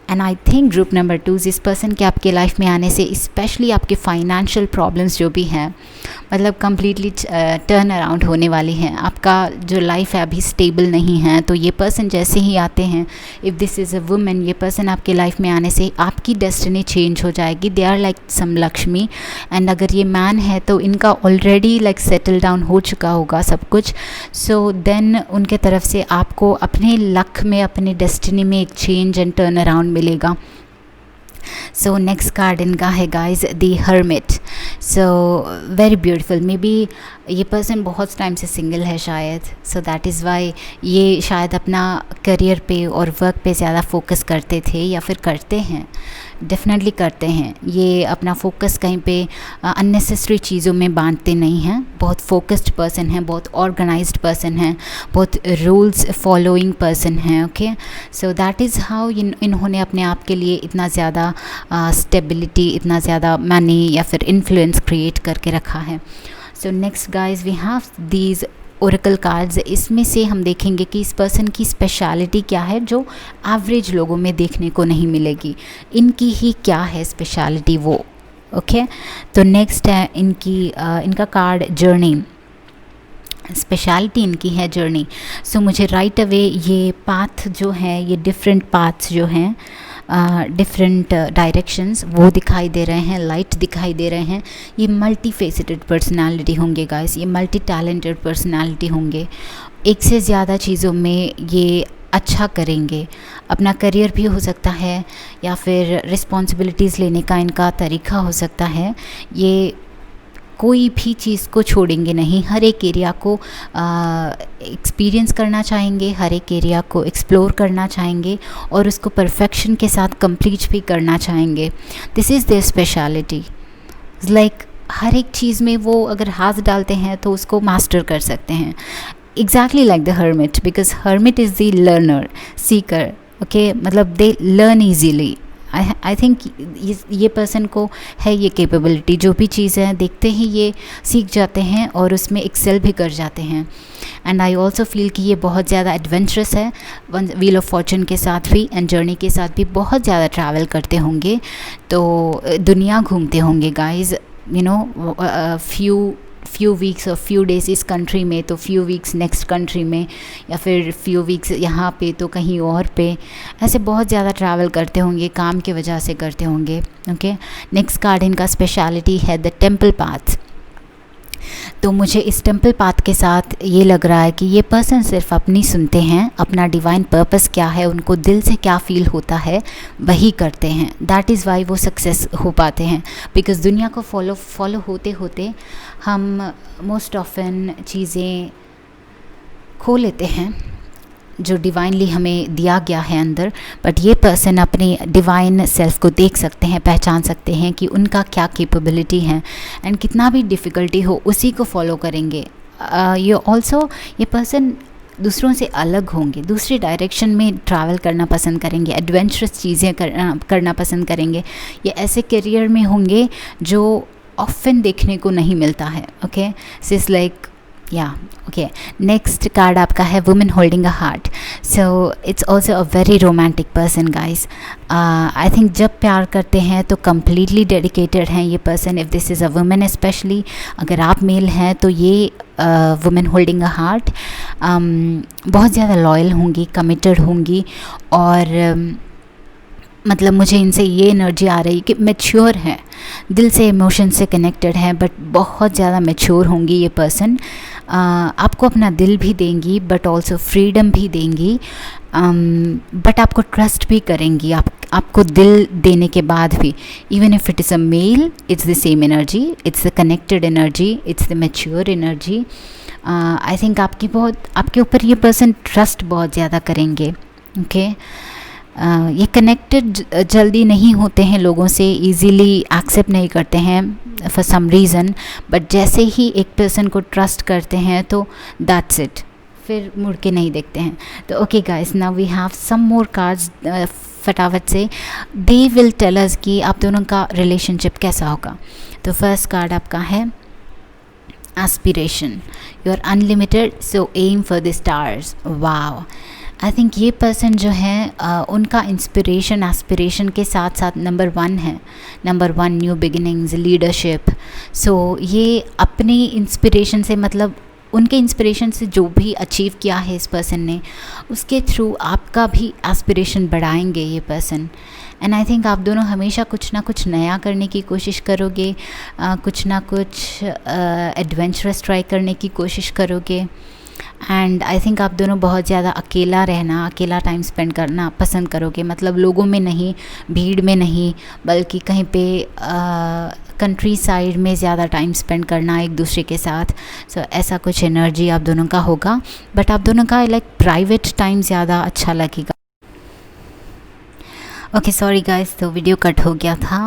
Speaker 1: And I think group number 2, जिस पर्सन के आपके लाइफ में आने से स्पेशली आपके फाइनेंशियल प्रॉब्लम्स जो भी हैं, मतलब कम्प्लीटली टर्न अराउंड होने वाली हैं। आपका जो लाइफ है अभी स्टेबल नहीं है, तो ये पर्सन जैसे ही आते हैं, if this is a women, ये पर्सन आपके लाइफ में आने से आपकी डेस्टिनी चेंज हो जाएगी। They are like some Lakshmi, and अगर ये मैन है तो इनका ऑलरेडी लाइक सेटल डाउन हो चुका होगा सब कुछ। सो देन उनके तरफ से आपको अपने लक में, अपने डेस्टिनी में एक चेंज एंड टर्न अराउंड मिलेगा। सो नेक्स्ट कार्ड इनका है guys the hermit. So very beautiful, may be ये पर्सन बहुत टाइम से सिंगल है शायद, सो दैट इज़ वाई ये शायद अपना करियर पे और वर्क पे ज़्यादा फोकस करते थे, या फिर करते हैं, डेफिनेटली करते हैं। ये अपना फोकस कहीं पे अननेसेसरी चीज़ों में बांटते नहीं हैं। बहुत फोकस्ड पर्सन है, बहुत ऑर्गेनाइज्ड पर्सन है, बहुत रूल्स फॉलोइंग पर्सन है। Okay, so that is how इन्होंने अपने आप के लिए इतना ज़्यादा स्टेबिलिटी, इतना ज़्यादा मनी या फिर इन्फ्लुएंस क्रिएट करके रखा है। So next guys we have these oracle cards. इसमें से हम देखेंगे कि इस पर्सन की स्पेशलिटी क्या है जो एवरेज लोगों में देखने को नहीं मिलेगी, इनकी ही क्या है स्पेशलिटी वो। ओके, तो नेक्स्ट है इनका कार्ड जर्नी। स्पेशलिटी इनकी है जर्नी। सो मुझे राइट अवे ये पाथ जो है, ये डिफरेंट पाथ्स जो हैं, डिफरेंट डायरेक्शंस वो दिखाई दे रहे हैं, लाइट दिखाई दे रहे हैं। ये मल्टी फेसेटेड पर्सनालिटी होंगे गाइस, ये मल्टी टैलेंटेड पर्सनालिटी होंगे। एक से ज़्यादा चीज़ों में ये अच्छा करेंगे। अपना करियर भी हो सकता है, या फिर रिस्पॉन्सिबिलिटीज़ लेने का इनका तरीका हो सकता है। ये कोई भी चीज़ को छोड़ेंगे नहीं, हर एक एरिया को एक्सपीरियंस करना चाहेंगे, हर एक एरिया को एक्सप्लोर करना चाहेंगे, और उसको परफेक्शन के साथ कंप्लीट भी करना चाहेंगे। This is their speciality. Like हर एक चीज़ में वो अगर हाथ डालते हैं तो उसको मास्टर कर सकते हैं। Exactly like the hermit, because hermit is the learner, seeker. Okay, मतलब they learn easily. I think ये पर्सन को है ये कैपेबिलिटी, जो भी चीज़ें देखते ही ये सीख जाते हैं और उसमें एक्सेल भी कर जाते हैं। एंड आई ऑल्सो फील कि ये बहुत ज़्यादा एडवेंचरस है, व्हील ऑफ फॉर्चून के साथ भी एंड जर्नी के साथ भी बहुत ज़्यादा ट्रैवल करते होंगे, तो दुनिया घूमते होंगे guys, you know, few weeks और फ्यू डेज इस कंट्री में, तो फ्यू वीक्स नेक्स्ट कंट्री में, या फिर फ्यू वीक्स यहाँ पे तो कहीं और पे, ऐसे बहुत ज़्यादा ट्रैवल करते होंगे, काम की वजह से करते होंगे। ओके, नेक्स्ट कार्ड इनका स्पेशलिटी है द टेम्पल पाथ। तो मुझे इस टेम्पल पाथ के साथ ये लग रहा है कि ये पर्सन सिर्फ अपनी सुनते हैं, अपना डिवाइन पर्पस क्या है, उनको दिल से क्या फ़ील होता है वही करते हैं। दैट इज़ वाई वो सक्सेस हो पाते हैं, बिकॉज़ दुनिया को फॉलो होते होते हम मोस्ट ऑफन चीज़ें खो लेते हैं जो डिवाइनली हमें दिया गया है अंदर। बट ये पर्सन अपने डिवाइन सेल्फ को देख सकते हैं, पहचान सकते हैं कि उनका क्या कैपेबिलिटी है, एंड कितना भी डिफ़िकल्टी हो उसी को फॉलो करेंगे। ये ऑल्सो ये पर्सन दूसरों से अलग होंगे, दूसरे डायरेक्शन में ट्रैवल करना पसंद करेंगे, एडवेंचरस चीज़ें करना पसंद करेंगे। ये ऐसे करियर में होंगे जो ऑफन देखने को नहीं मिलता है। ओके, सिस लाइक या ओके, नेक्स्ट कार्ड आपका है women holding a heart. So it's also a very romantic person guys. I think जब प्यार करते हैं तो कम्प्लीटली डेडिकेटेड हैं ये person. If this is a women specially, अगर आप मेल हैं तो ये वुमेन होल्डिंग अ हार्ट बहुत ज़्यादा लॉयल होंगी, कमिटेड होंगी, और मतलब मुझे इनसे ये एनर्जी आ रही कि मैच्योर हैं, दिल से इमोशन से कनेक्टेड हैं, बट बहुत ज़्यादा मैच्योर होंगी ये पर्सन. आपको अपना दिल भी देंगी बट ऑल्सो फ्रीडम भी देंगी, बट आपको ट्रस्ट भी करेंगी. आपको दिल देने के बाद भी, even if it is a male, it's the same energy, it's the connected energy, it's the mature energy. I think आपके ऊपर ये पर्सन ट्रस्ट बहुत ज़्यादा करेंगे. ओके ये कनेक्टेड जल्दी नहीं होते हैं लोगों से, इजीली एक्सेप्ट नहीं करते हैं फॉर सम रीज़न, बट जैसे ही एक पर्सन को ट्रस्ट करते हैं तो दैट्स इट, फिर मुड़ के नहीं देखते हैं. तो okay guys, now we have some more cards. फटाफट से दे विल टेल अस कि आप दोनों का रिलेशनशिप कैसा होगा. तो फर्स्ट कार्ड आपका है aspiration. You are unlimited so aim for the stars. Wow, I think ये पर्सन जो है उनका इंस्पिरेशन एस्पिरेशन के साथ साथ नंबर 1 है. Number 1 new beginnings, leadership. So ये अपनी इंस्पिरेशन से, मतलब उनके इंस्पिरेशन से जो भी अचीव किया है इस पर्सन ने, उसके थ्रू आपका भी एस्पिरेशन बढ़ाएंगे ये पर्सन. एंड आई थिंक आप दोनों हमेशा कुछ ना कुछ नया करने की कोशिश करोगे, कुछ ना कुछ एडवेंचरस ट्राई करने की कोशिश करोगे. एंड आई थिंक आप दोनों बहुत ज़्यादा अकेला टाइम स्पेंड करना पसंद करोगे. मतलब लोगों में नहीं, भीड़ में नहीं, बल्कि कहीं पे कंट्री साइड में ज़्यादा टाइम स्पेंड करना एक दूसरे के साथ. सो ऐसा कुछ एनर्जी आप दोनों का होगा, बट आप दोनों का लाइक प्राइवेट टाइम ज़्यादा अच्छा लगेगा. ओके सॉरी गाइस, तो वीडियो कट हो गया था.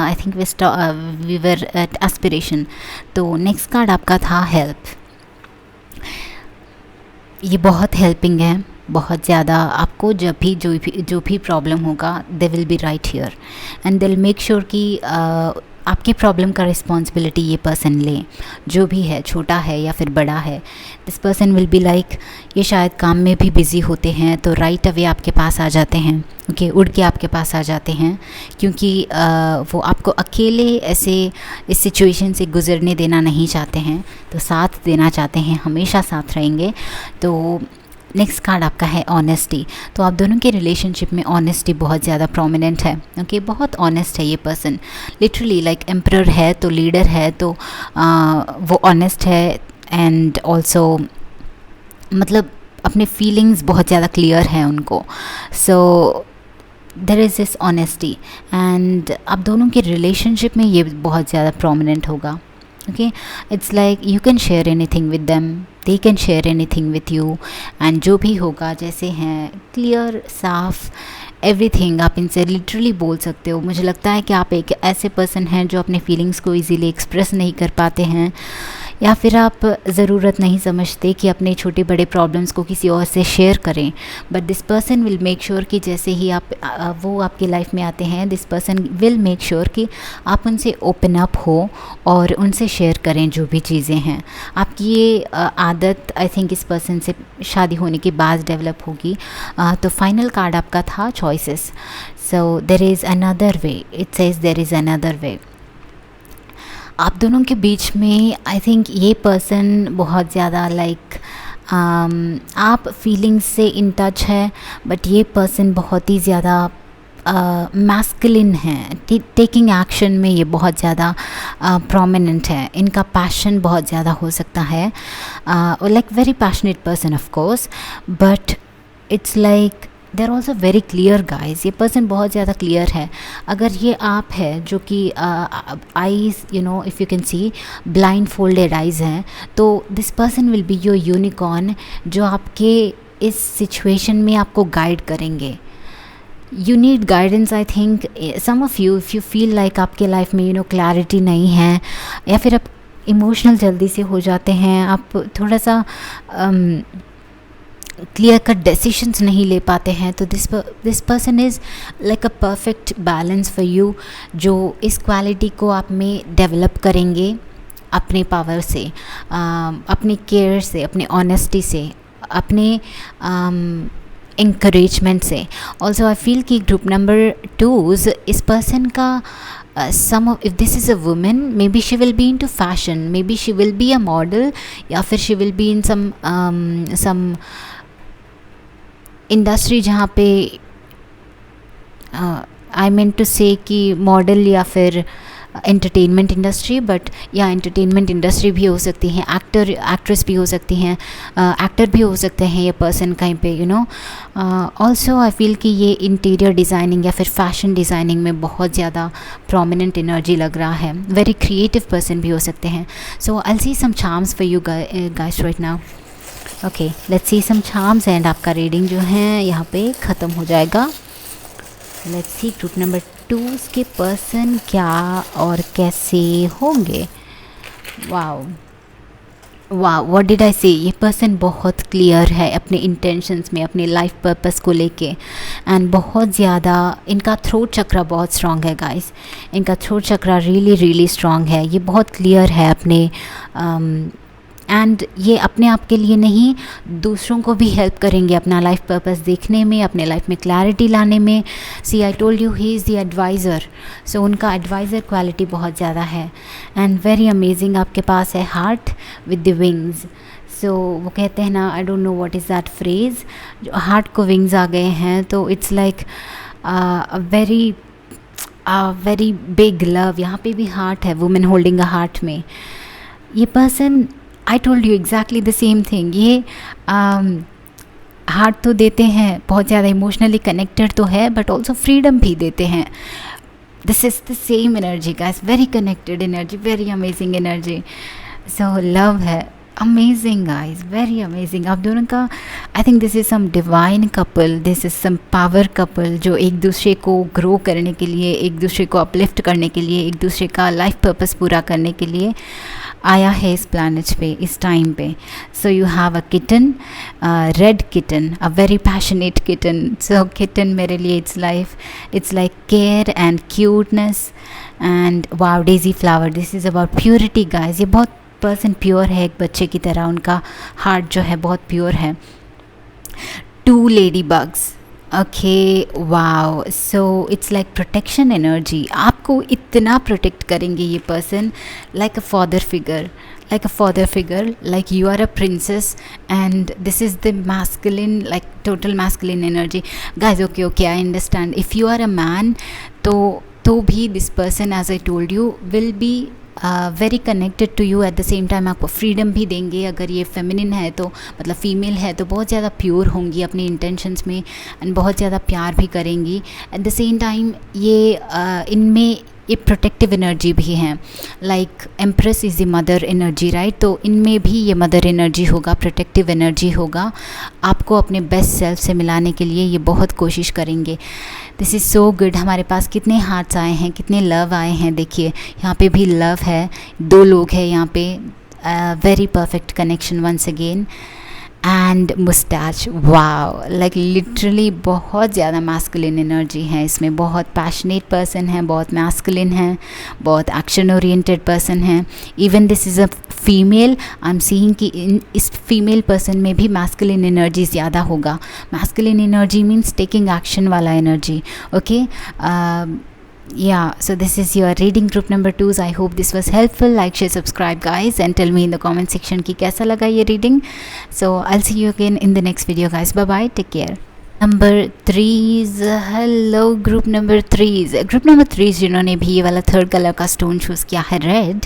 Speaker 1: I think we were at aspiration. तो नेक्स्ट कार्ड आपका था हेल्प. ये बहुत हेल्पिंग है, बहुत ज़्यादा. आपको जब भी जो भी प्रॉब्लम होगा, they will be right here and they will make sure कि आपकी प्रॉब्लम का रिस्पॉन्सिबिलिटी ये पर्सन ले, जो भी है, छोटा है या फिर बड़ा है. This person will be like, ये शायद काम में भी बिज़ी होते हैं तो राइट अवे आपके पास आ जाते हैं. ओके उड़ के आपके पास आ जाते हैं, क्योंकि वो आपको अकेले ऐसे इस सिचुएशन से गुजरने देना नहीं चाहते हैं, तो साथ देना चाहते हैं, हमेशा साथ रहेंगे. तो नेक्स्ट कार्ड आपका है ऑनेस्टी. तो आप दोनों के रिलेशनशिप में ऑनेस्टी बहुत ज़्यादा प्रोमिनेंट है. ओके बहुत ऑनेस्ट है ये पर्सन, लिटरली लाइक एम्परर है तो लीडर है तो वो ऑनेस्ट है. एंड ऑल्सो मतलब अपने फीलिंग्स बहुत ज़्यादा क्लियर हैं उनको. So there is this honesty and आप दोनों के रिलेशनशिप में ये बहुत ज़्यादा प्रोमिनेंट होगा. Okay it's like you can share anything with them, they can share anything with you. And जो भी होगा, जैसे हैं क्लियर, साफ, एवरीथिंग आप इनसे लिटरली बोल सकते हो. मुझे लगता है कि आप एक ऐसे पर्सन हैं जो अपने फीलिंग्स को इजीली एक्सप्रेस नहीं कर पाते हैं, या फिर आप ज़रूरत नहीं समझते कि अपने छोटे बड़े प्रॉब्लम्स को किसी और से शेयर करें. But this person will make sure कि जैसे ही वो आपकी लाइफ में आते हैं, this person will make sure कि आप उनसे ओपन अप हो और उनसे शेयर करें जो भी चीज़ें हैं. आपकी ये आदत आई थिंक इस पर्सन से शादी होने के बाद डेवलप होगी. तो फाइनल कार्ड आपका था choices. So there is another way, it says there is another way. आप दोनों के बीच में आई थिंक ये पर्सन बहुत ज़्यादा लाइक आप फीलिंग्स से इन टच है, बट ये पर्सन बहुत ही ज़्यादा मैस्कुलिन है. टेकिंग एक्शन में ये बहुत ज़्यादा प्रोमिनेंट है. इनका पैशन बहुत ज़्यादा हो सकता है, like very passionate person of course, but it's like they are also very clear guys. ये पर्सन बहुत ज़्यादा क्लियर है. अगर ये आप है जो कि eyes you know if you can see blindfolded eyes हैं, तो this person will be your unicorn, जो आपके इस सिचुएशन में आपको गाइड करेंगे. You need guidance. I think some of you, if you feel like आपके लाइफ में क्लैरिटी नहीं है, या फिर आप इमोशनल जल्दी से हो जाते हैं, आप थोड़ा सा क्लियर कट डिसीशंस नहीं ले पाते हैं, तो this person is like a perfect balance for you, जो इस क्वालिटी को आप में डेवलप करेंगे अपने पावर से, अपने केयर से, अपने ऑनेस्टी से, अपने इंकरेजमेंट से। ऑल्सो आई फील कि ग्रुप नंबर 2 इस पर्सन का some of, if this is a woman, maybe she will be into fashion, maybe she will be a model, या फिर she will be in some industry जहाँ पे I mean to से कि model या फिर एंटरटेनमेंट इंडस्ट्री, बट या entertainment industry भी हो सकती हैं, एक्ट्रेस भी हो सकती हैं, एक्टर भी हो सकते हैं ये पर्सन कहीं पे, you know. Also I feel कि ये इंटीरियर डिज़ाइनिंग या फिर फैशन डिज़ाइनिंग में बहुत ज़्यादा प्रोमिनेंट एनर्जी लग रहा है। वेरी क्रिएटिव पर्सन भी हो सकते हैं। So I see some charms for you guys right now. Okay, let's see some charms and आपका रीडिंग जो है यहाँ पे ख़त्म हो जाएगा। लेट्स सी ग्रुप नंबर 2 के पर्सन क्या और कैसे होंगे। वाओ वाह, व्हाट डिड आई से। ये पर्सन बहुत क्लियर है अपने इंटेंशंस में, अपने लाइफ पर्पस को लेके, एंड बहुत ज़्यादा इनका थ्रोट चक्रा बहुत स्ट्रॉन्ग है गाइस। इनका थ्रोट चक्रा रियली स्ट्रॉन्ग है। ये बहुत क्लियर है अपने एंड ये अपने आप के लिए नहीं, दूसरों को भी हेल्प करेंगे अपना लाइफ पर्पस देखने में, अपने लाइफ में क्लैरिटी लाने में। See I told you he is the adviser. So उनका एडवाइज़र क्वालिटी बहुत ज़्यादा है एंड वेरी अमेजिंग। आपके पास है हार्ट विद द विंग्स। सो वो कहते हैं ना, आई don't know what is that phrase, जो हार्ट को विंग्स आ गए हैं, तो it's like very big love. यहाँ पे भी हार्ट है, वुमेन होल्डिंग अ हार्ट में। ये person, I told you exactly the same thing. ये हार्ट तो देते हैं, बहुत ज़्यादा इमोशनली कनेक्टेड तो है, बट ऑल्सो फ्रीडम भी देते हैं। This is the same energy guys, very connected energy, very amazing energy. So love है, अमेजिंग गाइस, वेरी अमेजिंग। आप दोनों का I think this is some divine couple, this is some power couple, जो एक दूसरे को ग्रो करने के लिए, एक दूसरे को अपलिफ्ट करने के लिए, एक दूसरे का लाइफ पर्पस पूरा करने के लिए आया है इस प्लैनेट पे, इस टाइम पे। So you have a kitten, red kitten, a very passionate kitten. So kitten मेरे लिए it's like care and cuteness and wow, Daisy flower, this is about purity guys. ये बहुत पर्सन प्योर है, एक बच्चे की तरह, उनका हार्ट जो है बहुत प्योर है। 2 lady bugs, okay wow. So it's like protection energy. आपको इतना प्रोटेक्ट करेंगे ये person, like a father figure, like you are a princess and this is the masculine, like total masculine energy guys. Okay I understand. If you are a man तो भी this person, as I told you, will be very connected to you. At the same time आपको freedom भी देंगे। अगर ये feminine है तो, मतलब फीमेल है तो, बहुत ज़्यादा प्योर होंगी अपने इंटेंशंस में एंड बहुत ज़्यादा प्यार भी करेंगी। एट द सेम टाइम ये इनमें ये प्रोटेक्टिव एनर्जी भी है, like empress is the mother energy right. तो इनमें भी ये मदर एनर्जी होगा, प्रोटेक्टिव एनर्जी होगा। आपको अपने बेस्ट सेल्फ से मिलाने के लिए ये बहुत कोशिश करेंगे। This is so good. हमारे पास कितने हार्ट्स आए हैं, कितने लव आए हैं, देखिए यहाँ पे भी लव है, 2 लोग हैं यहाँ पे। Very perfect connection once again. And moustache, wow, like literally बहुत ज़्यादा मैस्कुलिन एनर्जी है इसमें। बहुत पैशनेट पर्सन है, बहुत मैस्कुलिन है, बहुत एक्शन ओरिएंटेड पर्सन है। Even this is a female, I am seeing कि इस फीमेल पर्सन में भी मैस्कुलिन एनर्जी ज़्यादा होगा। Masculine energy means taking action वाला energy. Okay, yeah, so this is your reading group number 2. I hope this was helpful. Like, share, subscribe guys, and tell me in the comment section कि कैसा लगा ये reading. So I'll see you again in the next video guys. Bye bye, take care. Number 3s, hello group number 3s. Group number 3s जिन्होंने भी ये वाला 3rd colour का stone choose किया है, रेड,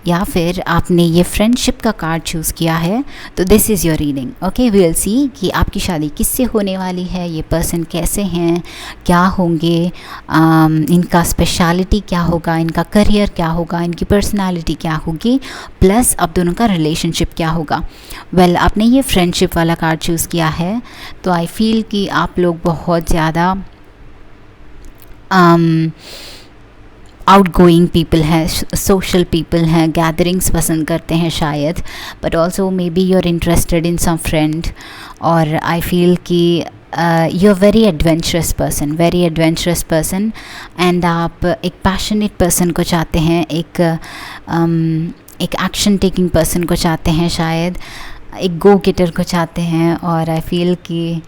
Speaker 1: या फिर आपने ये फ्रेंडशिप का कार्ड चूज़ किया है, तो this is your reading. Okay, we will see कि आपकी शादी किससे होने वाली है, ये पर्सन कैसे हैं, क्या होंगे, इनका स्पेशलिटी क्या होगा, इनका करियर क्या होगा, इनकी पर्सनालिटी क्या होगी, प्लस आप दोनों का रिलेशनशिप क्या होगा। वेल, आपने ये फ्रेंडशिप वाला कार्ड चूज़ किया है, तो आई फील कि आप लोग बहुत ज़्यादा आउटगोइंग पीपल हैं, सोशल पीपल हैं, गैदरिंग्स पसंद करते हैं शायद, but also may be you are interested in some friend. और आई फील कि you are very adventurous person, and आप एक पैशनेट पर्सन को चाहते हैं, एक एक्शन टेकिंग पर्सन को चाहते हैं, शायद एक गो गेटर को चाहते हैं। और आई फील कि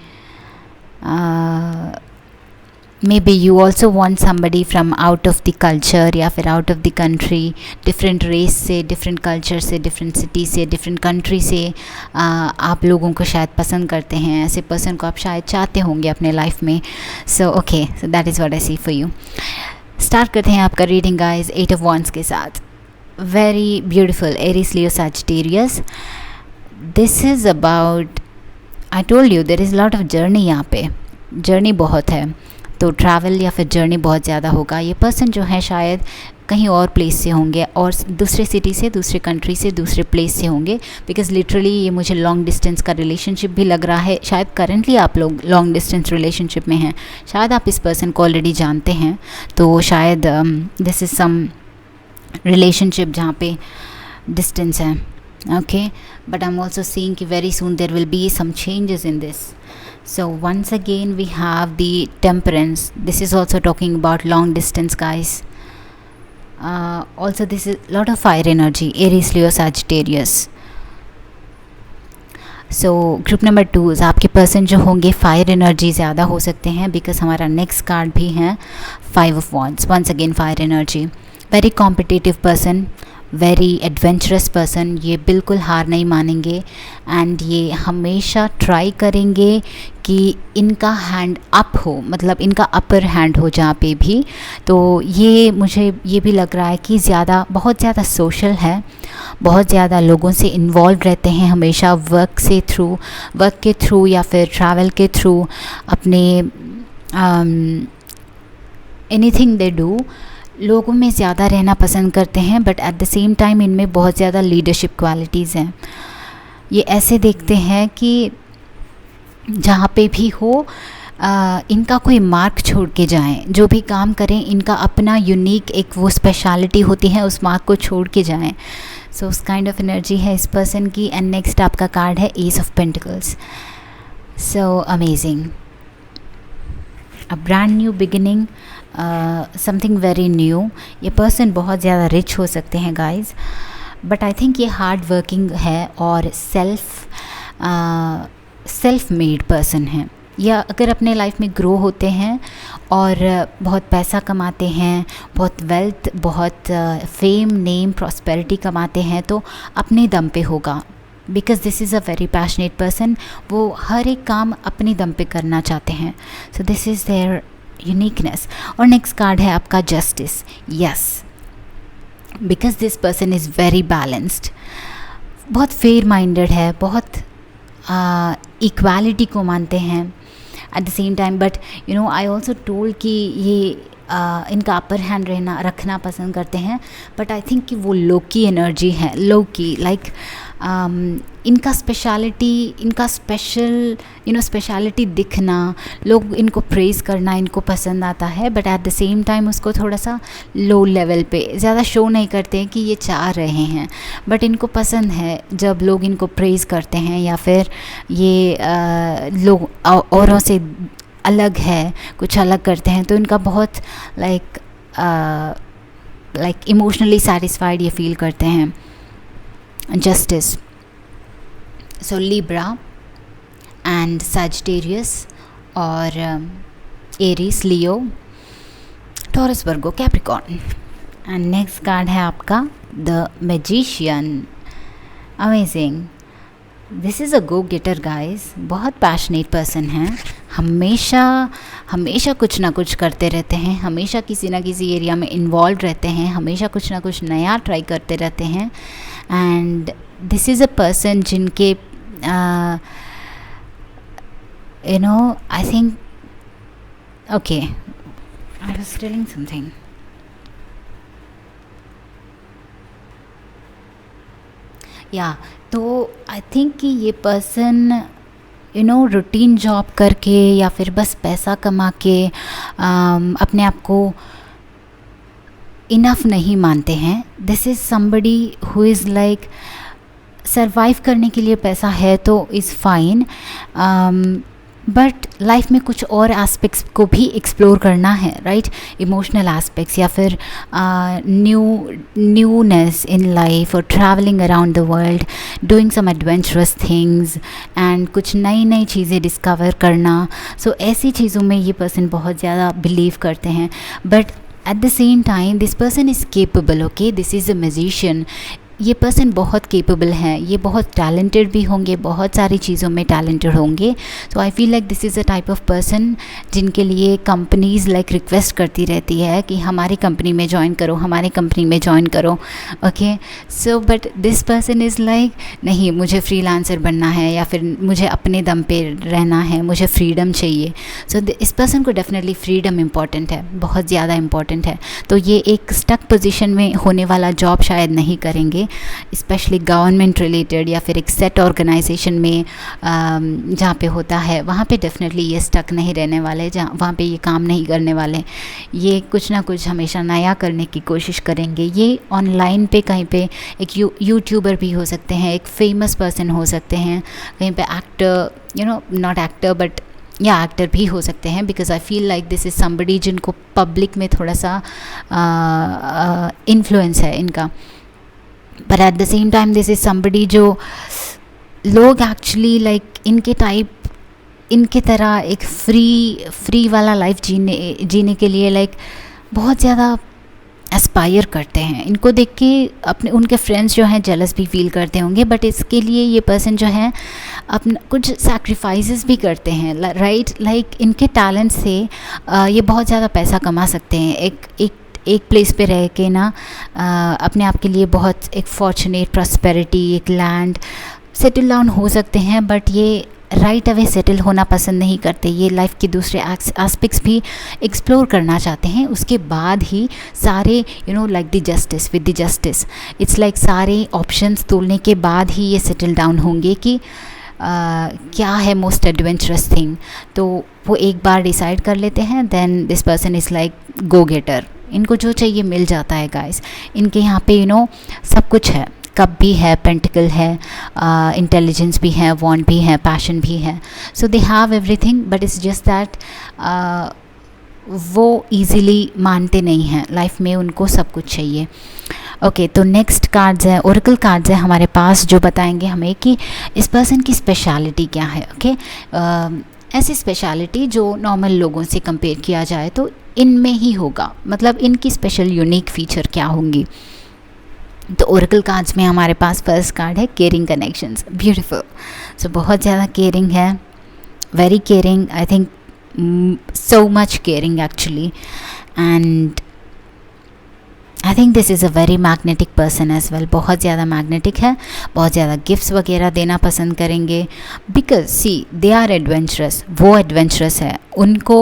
Speaker 1: may be you also want somebody from out of the culture या फिर out of the country, different race से, डिफरेंट कल्चर से, डिफरेंट सिटी से, डिफरेंट कंट्री से आप लोगों को शायद पसंद करते हैं। ऐसे पर्सन को आप शायद चाहते होंगे अपने लाइफ में। So okay, so that is what I see for you. Start करते हैं आपका रीडिंग गाइज 8 ऑफ वॉन्ड्स के साथ। Very beautiful Aries Leo Sagittarius. This is about, I told you there is lot of journey. यहाँ पे journey बहुत है, तो ट्रैवल या फिर जर्नी बहुत ज़्यादा होगा। ये पर्सन जो है शायद कहीं और प्लेस से होंगे और दूसरे सिटी से, दूसरे कंट्री से, दूसरे प्लेस से होंगे, बिकॉज लिटरली ये मुझे लॉन्ग डिस्टेंस का रिलेशनशिप भी लग रहा है। शायद करंटली आप लोग लॉन्ग डिस्टेंस रिलेशनशिप में हैं, शायद आप इस पर्सन को ऑलरेडी जानते हैं, तो शायद दिस इज़ सम रिलेशनशिप जहाँ पे डिस्टेंस है। Okay, but I am also seeing कि very soon there will be some changes in this. So once again we have the temperance. This is also talking about long distance, guys. Also this is lot of fire energy, Aries, Leo, Sagittarius. So group number 2 is आपके person जो होंगे fire energy ज़्यादा हो सकते हैं, because हमारा next card भी है 5 of wands. Once again fire energy, very competitive person, very adventurous person. ये बिल्कुल हार नहीं मानेंगे एंड ये हमेशा ट्राई करेंगे कि इनका हैंड अप हो, मतलब इनका अपर हैंड हो जहाँ पे भी। तो ये मुझे ये भी लग रहा है कि बहुत ज़्यादा सोशल है, बहुत ज़्यादा लोगों से इन्वॉल्व रहते हैं हमेशा, वर्क के थ्रू या फिर ट्रैवल के थ्रू, अपने एनीथिंग दे डू, लोगों में ज़्यादा रहना पसंद करते हैं, but at the same time इनमें बहुत ज़्यादा लीडरशिप क्वालिटीज़ हैं। ये ऐसे देखते हैं कि जहाँ पे भी हो इनका कोई मार्क छोड़ के जाएं, जो भी काम करें इनका अपना यूनिक एक वो स्पेशलिटी होती है, उस मार्क को छोड़ के जाएं। सो उस काइंड ऑफ एनर्जी है इस पर्सन की। एंड नेक्स्ट आपका कार्ड है S of pentacles. So amazing, a brand new beginning, something very new. ये पर्सन बहुत ज़्यादा रिच हो सकते हैं गाइज, बट आई थिंक ये हार्ड वर्किंग है और सेल्फ मेड पर्सन है, या अगर अपने लाइफ में ग्रो होते हैं और बहुत पैसा कमाते हैं, बहुत वेल्थ, बहुत फेम, नेम, प्रॉस्पेरिटी कमाते हैं, तो अपने दम पे होगा, because this is a very passionate person. वो हर एक काम अपने दम पे करना चाहते हैं। So this is their uniqueness. और नेक्स्ट कार्ड है आपका justice. Yes, because this person is very balanced, बहुत फेयर माइंडेड है, बहुत इक्वालिटी को मानते हैं at the same time. But you know I also told कि ये इनका अपर हैंड रखना पसंद करते हैं, बट आई थिंक कि वो लो की एनर्जी है, लो की लाइक इनका स्पेशलिटी दिखना, लोग इनको प्रेज़ करना इनको पसंद आता है, but at the same time उसको थोड़ा सा लो लेवल पे ज़्यादा शो नहीं करते हैं कि ये चाह रहे हैं, बट इनको पसंद है जब लोग इनको प्रेज़ करते हैं या फिर ये लोग औरों से अलग है, कुछ अलग करते हैं, तो इनका बहुत लाइक इमोशनली सेटिस्फाइड ये फील करते हैं। Justice, so Libra and Sagittarius और Aries, Leo, Taurus, Virgo, Capricorn. And next card है आपका the magician. Amazing, this is a go getter guys, बहुत पैशनेट पर्सन हैं, हमेशा कुछ ना कुछ करते रहते हैं, हमेशा किसी ना किसी एरिया में इन्वॉल्व रहते हैं, हमेशा कुछ ना कुछ नया ट्राई करते रहते हैं। And this is a person जिनके you know I think okay I was telling something. या तो आई थिंक कि ये person you know routine job करके या फिर बस पैसा कमा के अपने आप को इनफ नहीं मानते हैं। This is somebody who is like survive करने के लिए पैसा है तो इज़ फाइन, बट लाइफ में कुछ और एस्पेक्ट्स को भी एक्सप्लोर करना है, राइट? इमोशनल एस्पेक्ट्स या फिर न्यूनेस इन लाइफ, और travelling around the world, doing some adventurous things and कुछ नई नई चीज़ें डिस्कवर करना. सो ऐसी चीज़ों में ये पर्सन बहुत ज़्यादा बिलीव करते हैं. But at the same time this person is capable. Okay, this is a musician. ये पर्सन बहुत केपेबल हैं, ये बहुत टैलेंटेड भी होंगे, बहुत सारी चीज़ों में टैलेंटेड होंगे. So I feel like this is a type of person जिनके लिए कंपनीज़ लाइक रिक्वेस्ट करती रहती है कि हमारी कंपनी में ज्वाइन करो, हमारे कंपनी में ज्वाइन करो. Okay, so but this person is like नहीं, मुझे फ्रीलांसर बनना है या फिर मुझे अपने दम पे रहना है, मुझे फ्रीडम चाहिए. सो इस पर्सन को डेफिनेटली फ्रीडम इम्पॉर्टेंट है, बहुत ज़्यादा इम्पॉर्टेंट है. तो ये एक स्टक पोजीशन में होने वाला जॉब शायद नहीं करेंगे, स्पेशली गवर्नमेंट रिलेटेड या फिर एक सेट ऑर्गेनाइजेशन में जहाँ पे होता है, वहाँ पे डेफिनेटली ये स्टक नहीं रहने वाले, जहाँ वहाँ पे ये काम नहीं करने वाले. ये कुछ ना कुछ हमेशा नया करने की कोशिश करेंगे. ये ऑनलाइन पे कहीं पे एक यूट्यूबर भी हो सकते हैं, एक फेमस पर्सन हो सकते हैं, कहीं पे एक्टर, नॉट एक्टर बट या एक्टर भी हो सकते हैं. Because I feel like this is somebody जिनको पब्लिक में थोड़ा सा इन्फ्लुएंस है इनका. But at the same time this is somebody जो लोग एक्चुअली लाइक इनके तरह एक फ्री वाला लाइफ जीने के लिए लाइक बहुत ज़्यादा एस्पायर करते हैं. इनको देख के उनके फ्रेंड्स जो हैं जेलस भी फील करते होंगे. बट इसके लिए ये पर्सन जो है अपना कुछ सैक्रिफाइसेस भी करते हैं, राइट? लाइक इनके टैलेंट से ये बहुत ज़्यादा पैसा कमा सकते हैं. एक प्लेस पे रह के ना अपने आप के लिए बहुत एक फॉर्चुनेट प्रॉस्पेरिटी, एक लैंड सेटल डाउन हो सकते हैं. बट ये राइट अवे सेटल होना पसंद नहीं करते. ये लाइफ के दूसरे एस्पेक्ट्स भी एक्सप्लोर करना चाहते हैं. उसके बाद ही सारे like the justice with the justice, it's like सारे ऑप्शंस तोलने के बाद ही ये सेटल डाउन होंगे कि क्या है मोस्ट एडवेंचरस थिंग. तो वो एक बार डिसाइड कर लेते हैं. Then this person is like go getter. इनको जो चाहिए मिल जाता है गाइस. इनके यहाँ पे सब कुछ है. कप भी है, पेंटिकल है, इंटेलिजेंस भी है, वॉन्ट भी है, पैशन भी है. So they have everything. But it's just that वो ईजीली मानते नहीं हैं. लाइफ में उनको सब कुछ चाहिए. ओके, तो नेक्स्ट कार्ड्स है, ओरेकल कार्ड्स है हमारे पास, जो बताएंगे हमें कि इस पर्सन की स्पेशलिटी क्या है. ओके, ऐसी स्पेशलिटी जो नॉर्मल लोगों से कंपेयर किया जाए तो इनमें ही होगा. मतलब इनकी स्पेशल यूनिक फीचर क्या होंगी. तो ओरेकल कार्ड्स में हमारे पास फर्स्ट कार्ड है केयरिंग कनेक्शंस. ब्यूटीफुल. सो बहुत ज़्यादा केयरिंग है, very caring. I think so much caring actually, and I think this is a very magnetic person as well. बहुत ज़्यादा मैग्नेटिक है, बहुत ज़्यादा गिफ्ट्स वगैरह देना पसंद करेंगे. Because see they are adventurous. वो एडवेंचरस है. उनको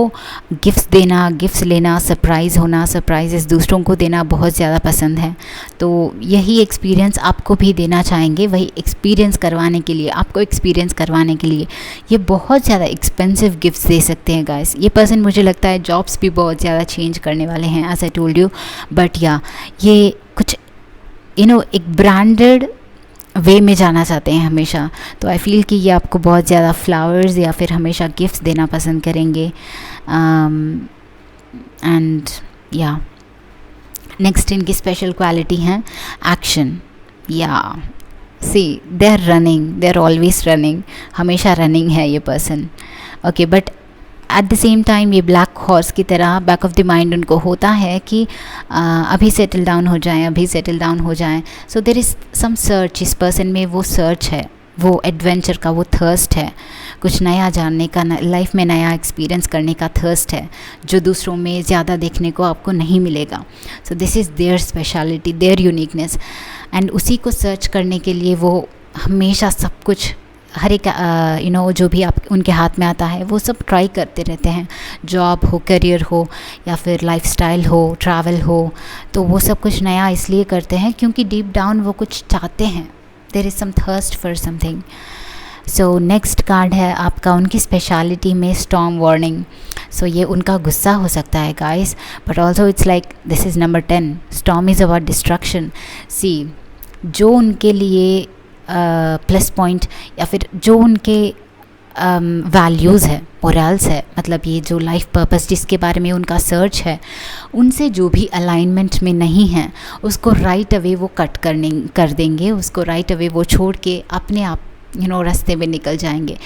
Speaker 1: गिफ्ट्स देना, गिफ्ट्स लेना, सरप्राइज़ होना, सरप्राइजेस दूसरों को देना बहुत ज़्यादा पसंद है. तो यही एक्सपीरियंस आपको भी देना चाहेंगे. वही एक्सपीरियंस करवाने के लिए, आपको एक्सपीरियंस करवाने के लिए ये बहुत ज़्यादा एक्सपेंसिव गिफ्ट्स दे सकते हैं गाइस. ये पर्सन मुझे लगता है जॉब्स भी बहुत ज़्यादा चेंज करने वाले हैं as I told you. But या ये कुछ एक ब्रांडेड वे में जाना चाहते हैं हमेशा. तो आई फील कि ये आपको बहुत ज़्यादा फ्लावर्स या फिर हमेशा गिफ्ट्स देना पसंद करेंगे. एंड या नेक्स्ट इनकी स्पेशल क्वालिटी है action. Yeah see they are running, they are always running. हमेशा रनिंग है ये पर्सन. Okay, but at the same time ये ब्लैक हॉर्स की तरह बैक ऑफ द माइंड उनको होता है कि अभी सेटल डाउन हो जाएं, अभी सेटल डाउन हो जाएं. So there is some search. इस पर्सन में वो सर्च है, वो एडवेंचर का वो थर्स्ट है, कुछ नया जानने का, लाइफ में नया एक्सपीरियंस करने का थर्स्ट है, जो दूसरों में ज़्यादा देखने को आपको नहीं मिलेगा. So this is their speciality, their uniqueness. And उसी को सर्च करने के लिए वो हमेशा सब कुछ, हर एक जो भी आप उनके हाथ में आता है वो सब ट्राई करते रहते हैं. जॉब हो, करियर हो, या फिर लाइफस्टाइल हो, ट्रैवल हो. तो वो सब कुछ नया इसलिए करते हैं क्योंकि डीप डाउन वो कुछ चाहते हैं. There is some thirst for something. So next card है आपका उनकी स्पेशलिटी में स्टॉर्म वार्निंग. सो ये उनका गुस्सा हो सकता है guys, but also it's like this is number 10. Storm is about destruction. See जो उनके लिए प्लस पॉइंट या फिर जो उनके वैल्यूज़ है, मोरल्स है, मतलब ये जो लाइफ पर्पस जिसके बारे में उनका सर्च है, उनसे जो भी अलाइनमेंट में नहीं है उसको राइट अवे वो कट कर देंगे, उसको राइट अवे वो छोड़ के अपने आप रास्ते में निकल जाएंगे.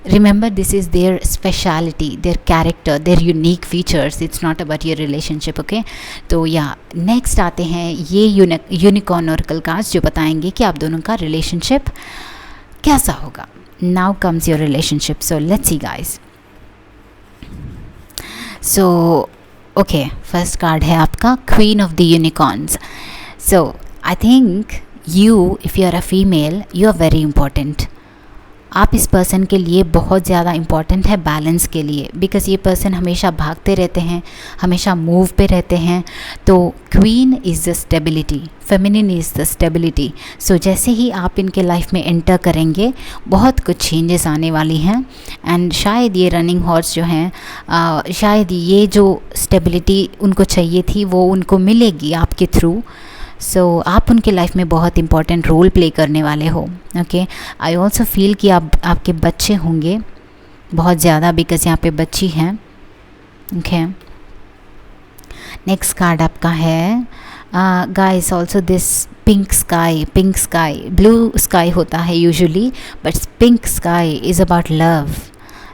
Speaker 1: Remember, this is their speciality, their character, there unique features. It's not about your relationship. Okay, तो या नेक्स्ट आते हैं ये यूनिकॉर्न ओरेकल कार्ड्स जो बताएंगे कि आप दोनों का रिलेशनशिप कैसा होगा. Now comes your relationship. So let's see guys. So okay, first card है आपका queen of the unicorns. So I think you, if you are a female, you are very important. आप इस पर्सन के लिए बहुत ज़्यादा इम्पॉर्टेंट है balance के लिए, बिकॉज़ ये पर्सन हमेशा भागते रहते हैं, हमेशा मूव पे रहते हैं. तो queen is the stability, feminine is the stability. So जैसे ही आप इनके लाइफ में एंटर करेंगे बहुत कुछ चेंजेस आने वाली हैं. एंड शायद ये रनिंग हॉर्स जो हैं, शायद ये जो स्टेबिलिटी उनको चाहिए थी वो उनको मिलेगी आपके थ्रू. सो आप उनके लाइफ में बहुत इंपॉर्टेंट रोल प्ले करने वाले हो. ओके, आई ऑल्सो फील कि आपके बच्चे होंगे बहुत ज़्यादा, बिकॉज यहाँ पे बच्ची हैं. ओके, नेक्स्ट कार्ड आपका है guys also this pink sky. Blue sky होता है usually, but pink sky is about love.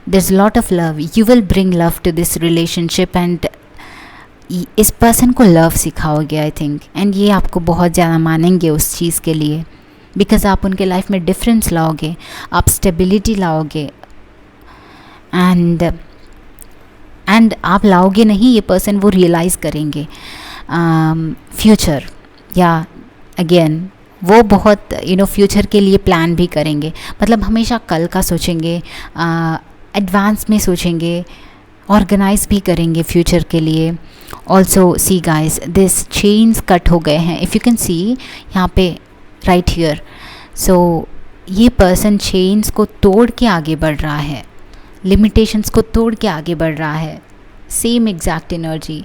Speaker 1: There is lot of love. You will bring love to this relationship and इस person को love सिखाओगे I think. And ये आपको बहुत ज़्यादा मानेंगे उस चीज़ के लिए, बिकॉज़ आप उनके लाइफ में डिफरेंस लाओगे, आप स्टेबिलिटी लाओगे. एंड आप लाओगे नहीं, ये पर्सन वो रियलाइज़ करेंगे फ्यूचर. या अगेन वो बहुत फ्यूचर के लिए प्लान भी करेंगे, मतलब हमेशा कल का सोचेंगे, एडवांस में सोचेंगे, ऑर्गेनाइज भी करेंगे फ्यूचर के लिए. Also see guys, this chains cut हो गए हैं, इफ़ यू कैन सी यहाँ पे राइट हियर. सो ये पर्सन चेन्स को तोड़ के आगे बढ़ रहा है, लिमिटेशंस को तोड़ के आगे बढ़ रहा है. Same exact energy.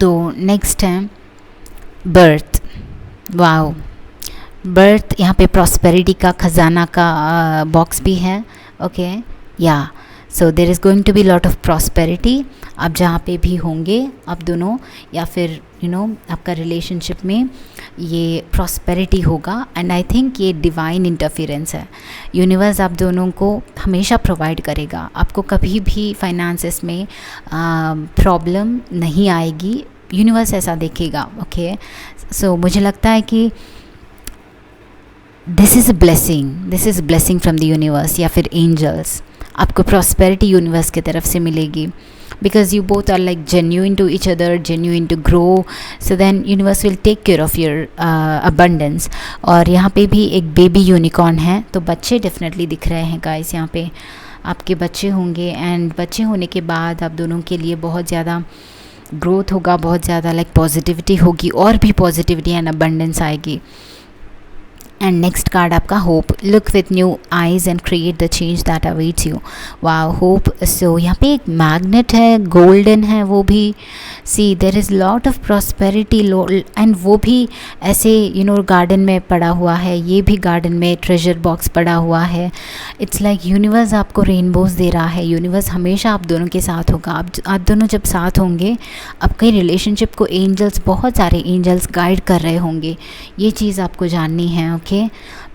Speaker 1: तो नेक्स्ट है बर्थ. Wow, birth. यहाँ पे प्रॉस्पेरिटी का खजाना का बॉक्स भी है. Okay, yeah so there is going to be lot of prosperity. आप जहाँ पे भी होंगे आप दोनों, या फिर आपका रिलेशनशिप में ये प्रॉस्पेरिटी होगा. एंड आई थिंक ये डिवाइन इंटरफेरेंस है. यूनिवर्स आप दोनों को हमेशा प्रोवाइड करेगा, आपको कभी भी फाइनेंसेस में प्रॉब्लम नहीं आएगी. यूनिवर्स ऐसा देखेगा. ओके, सो मुझे लगता है कि this is blessing from the universe या फिर एंजल्स. आपको प्रॉस्पेरिटी यूनिवर्स की तरफ से मिलेगी, because you both are like genuine to each other, genuine to grow. So then universe will take care of your abundance. और यहाँ पे भी एक बेबी यूनिकॉर्न है, तो बच्चे डेफिनेटली दिख रहे हैं गाइस. यहाँ पे आपके बच्चे होंगे, एंड बच्चे होने के बाद आप दोनों के लिए बहुत ज़्यादा ग्रोथ होगा, बहुत ज़्यादा लाइक पॉजिटिविटी होगी, और भी पॉजिटिविटी एंड अबंडेंस आएगी. एंड नेक्स्ट कार्ड आपका hope. Look with new eyes and create the change that awaits you. Wow, hope. So यहाँ पे एक मैग्नेट है, गोल्डन है वो भी. See there is lot of prosperity, and वो भी ऐसे गार्डन में पड़ा हुआ है, ये भी गार्डन में ट्रेजर बॉक्स पड़ा हुआ है. इट्स लाइक यूनिवर्स आपको रेनबोज दे रहा है. यूनिवर्स हमेशा आप दोनों के साथ होगा. आप दोनों जब साथ होंगे, आपके रिलेशनशिप को एंजल्स, बहुत सारे एंजल्स गाइड कर रहे होंगे. ये चीज़ आपको जाननी है. Okay,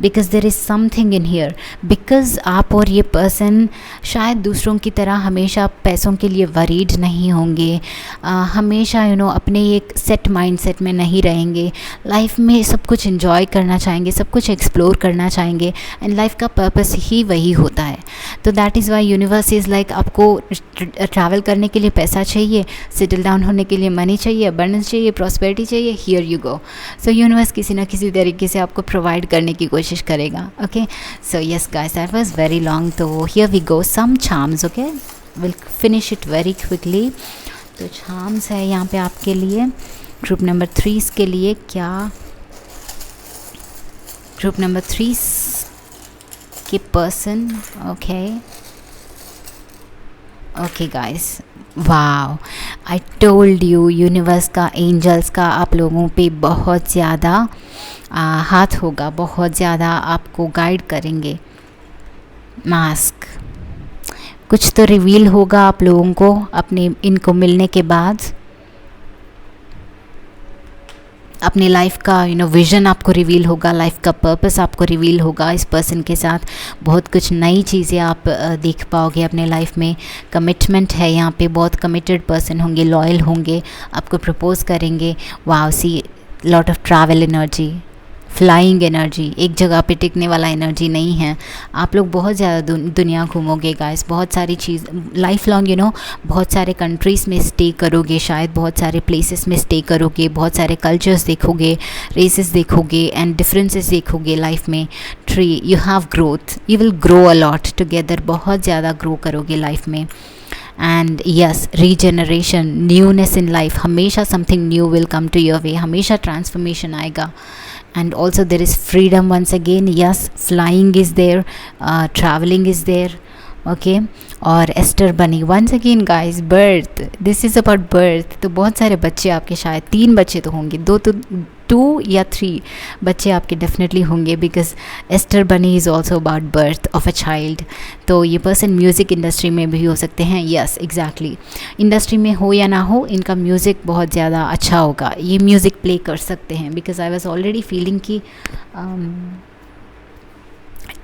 Speaker 1: because there is something in here. Because आप और ये पर्सन शायद दूसरों की तरह हमेशा पैसों के लिए वरीड नहीं होंगे, हमेशा अपने एक सेट माइंडसेट में नहीं रहेंगे. लाइफ में सब कुछ एंजॉय करना चाहेंगे, सब कुछ एक्सप्लोर करना चाहेंगे, एंड लाइफ का पर्पस ही वही होता है. तो that is Y universe is like, आपको ट्रैवल करने के लिए पैसा चाहिए, सेटल डाउन होने के लिए मनी चाहिए, अबंडेंस चाहिए, प्रॉस्पेरिटी चाहिए, here you go. So universe किसी ना किसी तरीके से आपको प्रोवाइड करने की कोशिश करेगा. Okay, so yes guys, that was very long. तो here we go some charms. Okay, will finish it very quickly. तो चार्म्स है यहाँ पे आपके लिए. ग्रुप नंबर 3 के लिए क्या, ग्रुप नंबर 3 के person. Okay guys, wow, I told you, universe का, एंजल्स का आप लोगों पे बहुत ज़्यादा हाथ होगा, बहुत ज़्यादा आपको गाइड करेंगे. मास्क। कुछ तो रिवील होगा आप लोगों को अपने इनको मिलने के बाद। अपनी लाइफ का विज़न आपको रिवील होगा, लाइफ का पर्पस आपको रिवील होगा। इस पर्सन के साथ बहुत कुछ नई चीज़ें आप देख पाओगे अपने लाइफ में। कमिटमेंट है यहाँ पे, बहुत कमिटेड पर्सन होंगे, लॉयल होंगे, आपको प्रपोज करेंगे। Wow, see lot of travel energy, flying energy, एक जगह पे टिकने वाला एनर्जी नहीं है। आप लोग बहुत ज़्यादा दुनिया घूमोगे गाइस, बहुत सारी चीज़ लाइफ लॉन्ग बहुत सारे कंट्रीज़ में स्टे करोगे, शायद बहुत सारे प्लेसेस में स्टे करोगे, बहुत सारे कल्चर्स देखोगे, रेसेस देखोगे एंड डिफरेंसेस देखोगे लाइफ में। Tree, you have growth, you will grow a lot together, बहुत ज़्यादा ग्रो करोगे लाइफ में। And yes, regeneration, newness in life, हमेशा something new will come to your way, हमेशा ट्रांसफॉर्मेशन आएगा। And also there is freedom once again. Yes, flying is there, traveling is there. Okay, और ester बनी once again guys, birth, this is about birth। तो बहुत सारे बच्चे आपके, शायद 3 बच्चे तो होंगे, 2 या 3 बच्चे आपके डेफिनेटली होंगे, बिकॉज एस्टर बनी is also about birth of a child. तो ये पर्सन म्यूज़िक इंडस्ट्री में भी हो सकते हैं। यस, एग्जैक्टली, इंडस्ट्री में हो या ना हो, इनका म्यूज़िक बहुत ज़्यादा अच्छा होगा, ये म्यूज़िक प्ले कर सकते हैं। Because I was already feeling कि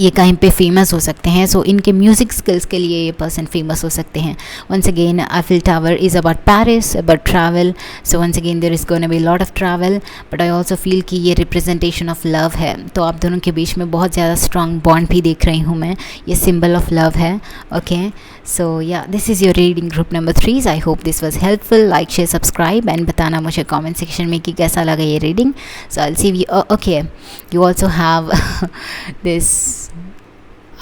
Speaker 1: ये कहीं पे फेमस हो सकते हैं। सो इनके म्यूज़िक स्किल्स के लिए ये पर्सन फेमस हो सकते हैं। Once again, Eiffel tower is about Paris, about travel. So once again there is gonna be lot of travel, but I also feel कि ये रिप्रेजेंटेशन ऑफ लव है। तो आप दोनों के बीच में बहुत ज़्यादा स्ट्रॉन्ग बॉन्ड भी देख रही हूँ मैं, ये सिंबल ऑफ लव है। ओके, सो या, this is your reading group number 3। I hope this was helpful. Like, share, subscribe and बताना मुझे कॉमेंट सेक्शन में कि कैसा लगा ये reading. So I will see you. Okay, you also have this,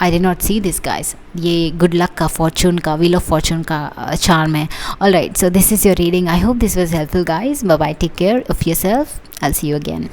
Speaker 1: I did not see this guys, ये good luck का, Fortune का, व्हील ऑफ फॉर्चून का चार्म है। All right, so this is your reading. I hope this was helpful guys. Bye bye, take care of yourself. I will see you again.